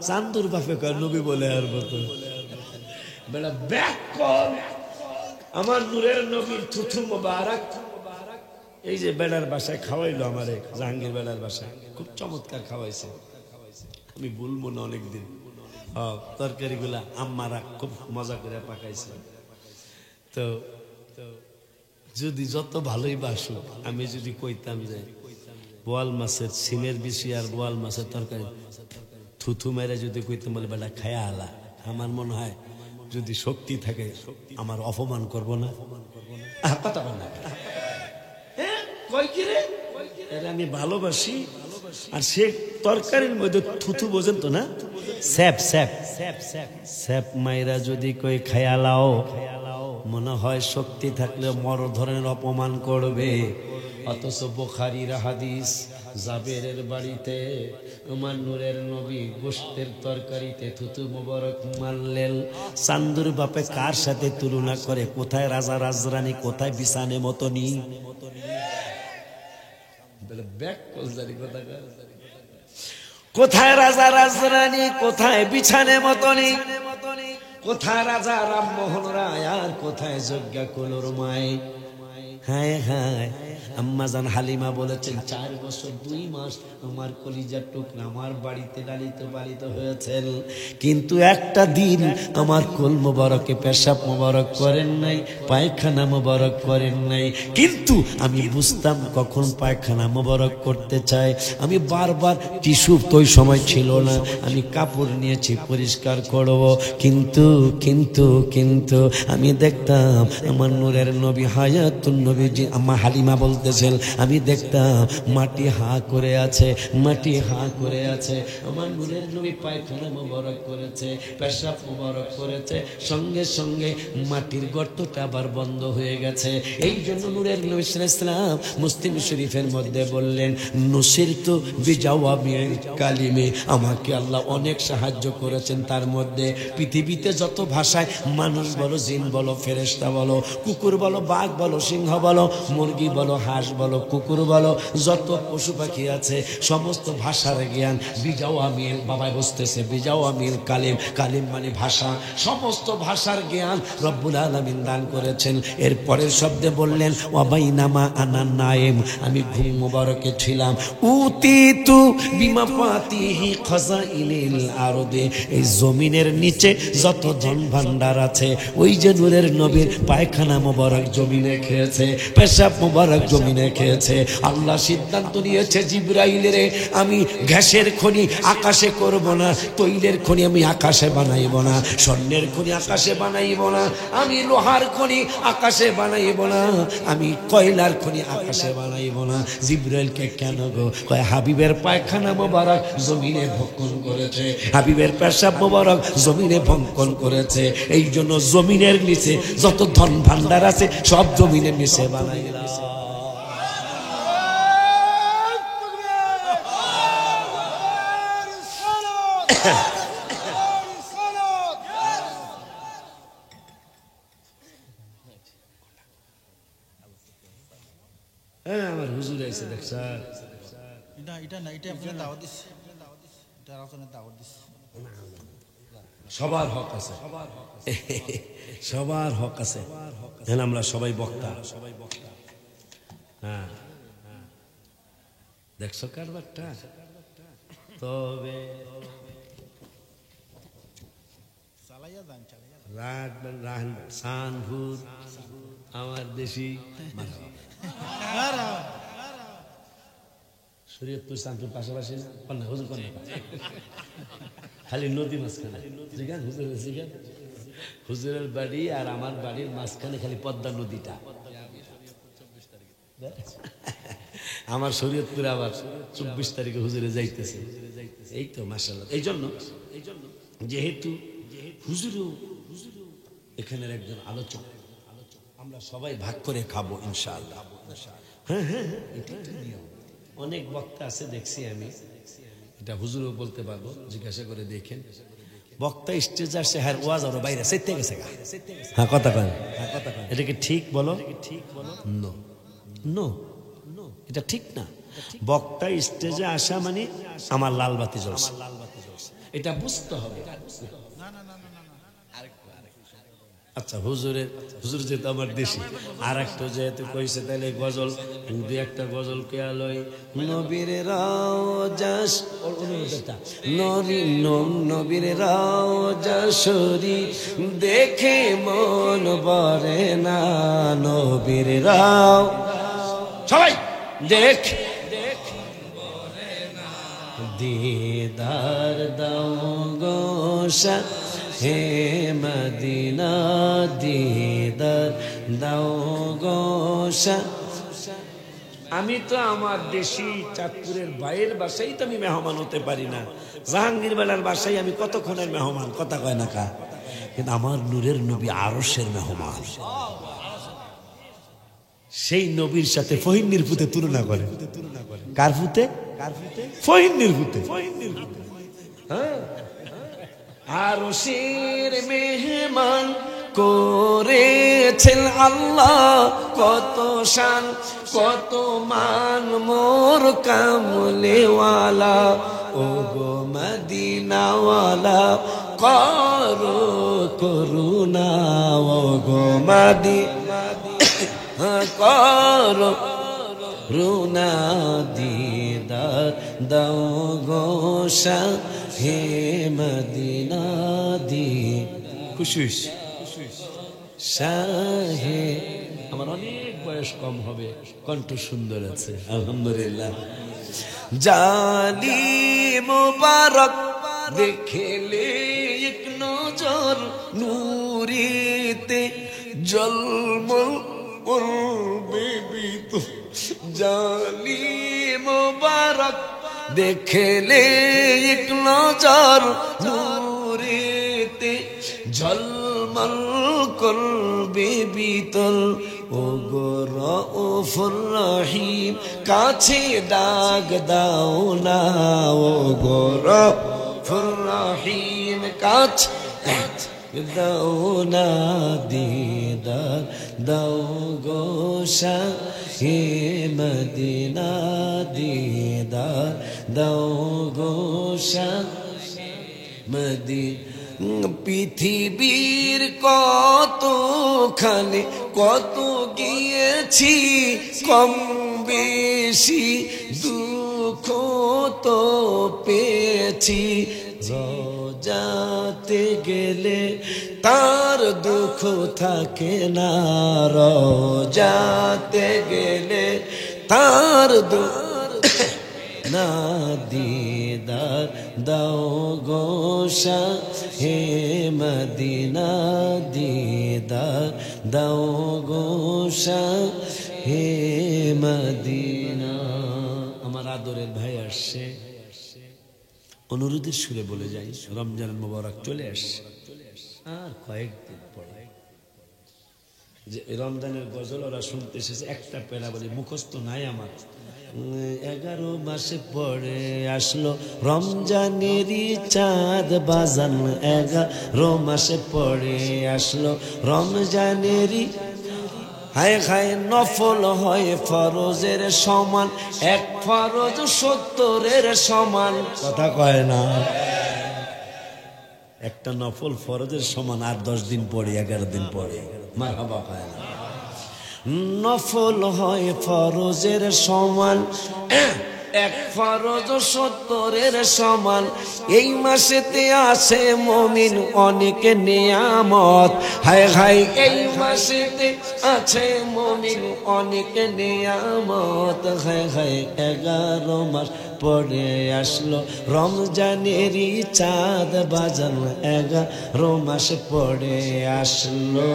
চান্দুর বাপে কর নবী বলে আর মতো বেড়া ব্যাক কর আমার নূরের নবীর থুথু মোবারক। এই যে বেড়ার বাসায় খাওয়াইলো আমারে, জাহাঙ্গীর বেড়ার বাসায় খুব চমৎকার খাওয়াইছে, আমি বলবো না অনেকদিন। তরকারি গুলা আম্মারা খুব মজা করে পাকাইছে। তো যদি যত ভালোই বাসুক, আমি যদি কইতাম যে বোয়াল মাছের সিমের বেশি আর বোয়াল মাছের তরকারি থুথু মেরে যদি কইতাম বলে বেটা খায়া আলা, আমার মনে হয় যদি শক্তি থাকে আমার অপমান করবো না, কথা বল না। আমি ভালোবাসি আর সে তরকারির মধ্যে থুথু বোঝেন তো না, sap sap sap sap sap মাইরা যদি কই খায়ালাও, মনে হয় শক্তি থাকলে বড় ধরনের অপমান করবে। অথচ বুখারীর হাদিস, জাবেরের বাড়িতে আমার নূরের নবী গোশতের তরকারিতে থুতু মোবারক মারলেন। চান্দুর বাপে কার সাথে তুলনা করে? কোথায় রাজা রাজরানী, কোথায় বিছানে মতনি? কোথায় রাজা রাজরানী, কোথায় বিছানে মতনি? কোথায় রাজা রামমোহন রায় আর কোথায় যজ্ঞা কুলুর মাই? হায় হায়, আম্মাজান হালিমা বলেছেন 4 বছর 2 মাস আমার কলিজার টুকরা আমার বাড়িতে লালিত হয়েছেন, কিন্তু একটা দিন আমার কোল মোবারকে পেশাব মোবারক করেন নাই, পায়খানা মোবারক করেন নাই। কিন্তু আমি বুঝতাম কখন পায়খানা মোবারক করতে চায়, আমি বারবার টিস্যু তো ওই সময় ছিল না, আমি কাপড় নিয়েছি পরিষ্কার করব, কিন্তু কিন্তু কিন্তু আমি দেখতাম আমার নূরের নবী হায়াতুন নবীজি, আম্মা হালিমা বলতে বলতেছেন আমি দেখতাম মাটি হা করে আছে, মাটি হা করে আছে। আমার নূরের নবী পায়খানা মোবারক করেছে, পেশাব মোবারক করেছে, সঙ্গে সঙ্গে মাটির গর্তটা আবার বন্ধ হয়ে গেছে। এই জন্য নূরের নবী সাল্লাল্লাহু আলাইহি ওয়াসাল্লাম মুসলিম শরীফের মধ্যে বললেন নুসিরতু বিজাওয়ামিল কালিমে, আমাকে আল্লাহ অনেক সাহায্য করেছেন। তার মধ্যে পৃথিবীতে যত ভাষায় মানুষ বলো, জিন বলো, ফেরেশতা বলো, কুকুর বলো, বাঘ বলো, সিংহ বলো, মুরগি বলো, হাঁস বলো, কুকুর বলো, যত পশু পাখি আছে সমস্ত ভাষার জ্ঞান বিজাওয়ামিল, বাবাই বসতেছে বিজাওয়ামিল কালিম, কালিম মানে ভাষা, সমস্ত ভাষার জ্ঞান রব্বুল আলামিন দান করেছেন। এর পরের শব্দে বললেন ওয়াবাইনামা আনা নায়েম, আমি ঘুম মুবারকে ছিলাম, উতিতু বিমাফাতিহি খাযাইনিল আরদে, এই জমিনের নিচে যত ধন ভান্ডার আছে ওই যে নূরের নবীর পায়খানা মোবারক জমিনে খেয়েছে, পেশাব মোবারক জমিনে খেয়েছে। আল্লাহ সিদ্ধান্ত নিয়েছে জিবরাইলের আমি গ্যাসের খনি আকাশে করব না, তৈলের খনি আমি আকাশে বানাইব না, স্বর্ণের খনি আকাশে বানাইব না, আমি লোহার খনি আকাশে বানাইব না, আমি কয়লার খনি আকাশে বানাইব না। জিবরাইলকে কেন গো? কয় হাবিবের পায়খানা মোবারক জমিনে ভক্ষণ করেছে, হাবিবের পেশাব মোবারক জমিনে ভক্ষণ করেছে, এই জন্য জমিনের নিচে যত ধন ভান্ডার আছে সব জমিনের নিচে বানাইলাম। হ্যাঁ আমার হুজুর আইছে দেখ স্যার, এটা না, এটা আপনার দাওয়াত দিচ্ছে, এটা আলোচনার দাওয়াত দিচ্ছে। সবার হক আছে, সবার হক আছে। আমরা সবাই বক্তা, হ্যাঁ দেখছো কারবারটা। তবে রাখবেন রাখবেন সানভূত আমার দেশি শরীয়তপুর সানপুর পাশাপাশি না, হুজুর কোন খালি নদী মাঝখানে জিগান হুজুরের জিগান, হুজুরের বাড়ি আর আমার বাড়ির মাঝখানে খালি পদ্মা নদীটা। আমার শরীয়তপুরে আবার 24 তারিখে হুজুরে যাইতেছে, এই তো মাশাআল্লাহ। এই জন্য যেহেতু হুজুরও এখানের একজন আলোচক, আমরা সবাই ভাগ করে খাবো ইনশাআল্লাহ। হ্যাঁ হ্যাঁ এটা একটা নিয়ম। অনেক বক্তা আছে দেখছি আমি, এটা হুজুরও বলতে পারবো, জিজ্ঞাসা করে দেখেন। বক্তা স্টেজে আসে, হ্যাঁ ওয়াজ আর বাইরে সেতে গেছে, হ্যাঁ কথা কন, এটা কি ঠিক বলো? নো নো, এটা ঠিক না। বক্তা স্টেজে আসা মানে আমার লাল বাতি জ্বলছে, এটা বুঝতে হবে। আচ্ছা হুজুর যেহেতু আমার দেশি, আর একটা যেহেতু কইছে তাহলে গজল, দুই একটা গজল কে আলোয় নবীর রাওজাস নবীর রাওজাসরি দেখে মন ভরে না, নবীর রাও সবাই দেখ দিদার দাও গোসা হে মদিনা, দিদার দাও গোসা। আমি তো আমার দেশি চাঁদপুরের বাইরের বাসায় তো আমি মেহমান হতে পারি না, জাহাঙ্গীর বেলার বাসায় আমি কতক্ষণের মেহমান, কথা কয় না কা, কিন্তু আমার নূরের নবী আরশের মেহমান। সেই নবীর সাথে ফহিন্নির ফুতে তুলনা করে, কার ফুতে? ফহিন্নির ফুতে। হ্যাঁ আরশের মেহমান করেছেন আল্লাহ, কত শান কত মান মোর কামলেওয়ালা, ও গো মদিনাওয়ালা করো করুণা, ও গো মদিনা করো রুনা, দিদার দাও গোসা হে মদিনা দি খুশি শাহে। আমার অনেক বয়স কম হবে, কণ্ঠ সুন্দর আছে আলহামদুলিল্লাহ। জালি মুবারক দেখলে এক নজর, নূরিতে জলমল করবে তো জালি মুবারক দেখলে এক নজর নূরেতে ঝলমল করবে বিতল ও গো রউফুর রহিম কাছে ডাক দাও না ও গো রউফুর রহিম কাছে দাও না দিদার দাও গো শাহে মদিনা দিদার দাও গো শাহে মদিনা পৃথিবীর কতখানে কত গিয়েছি কম বেশি দুঃখ তো পেয়েছি রোজাতে গেলে তার দুঃখ থাকে না রোজাতে গেলে তার দুঃখ না দিদার দাও গো শাহে মদিনা দিদার দাও গো শাহে মদিনা। আমার আদরের ভাই আসছে, অনুরোধের সুরে বলে যাই, রমজান মুবারক চলে আসছে আর কয়েকদিন পরে যে রমজানের গজল ওরা শুনতে এসেছে। একটা পেরা বলি মুখস্থ নাই আমার। 11 মাসে পরে আসলো রমজানেরই চাঁদ বাজান 11 মাসে পরে আসলো রমজানেরই হায় হায় নফল হয় ফরজের সমান এক ফরজ 70-এর সমান কথা কয় না একটা নফল ফরজের সমান আর 10 দিন পরে 11 দিন পরে মারহাবা কয় না নফল হয় ফরজের সমান এক ফরজ 70-এর সমান এই মাসেতে আছে মুমিন অনেক নিয়ামত হায় হায় এই মাসেতে আছে মুমিন অনেক নিয়ামত হায় হায় 11 মাস পরে আসলো রমজানেরই চাঁদ বাজান 11 মাস পরে আসলো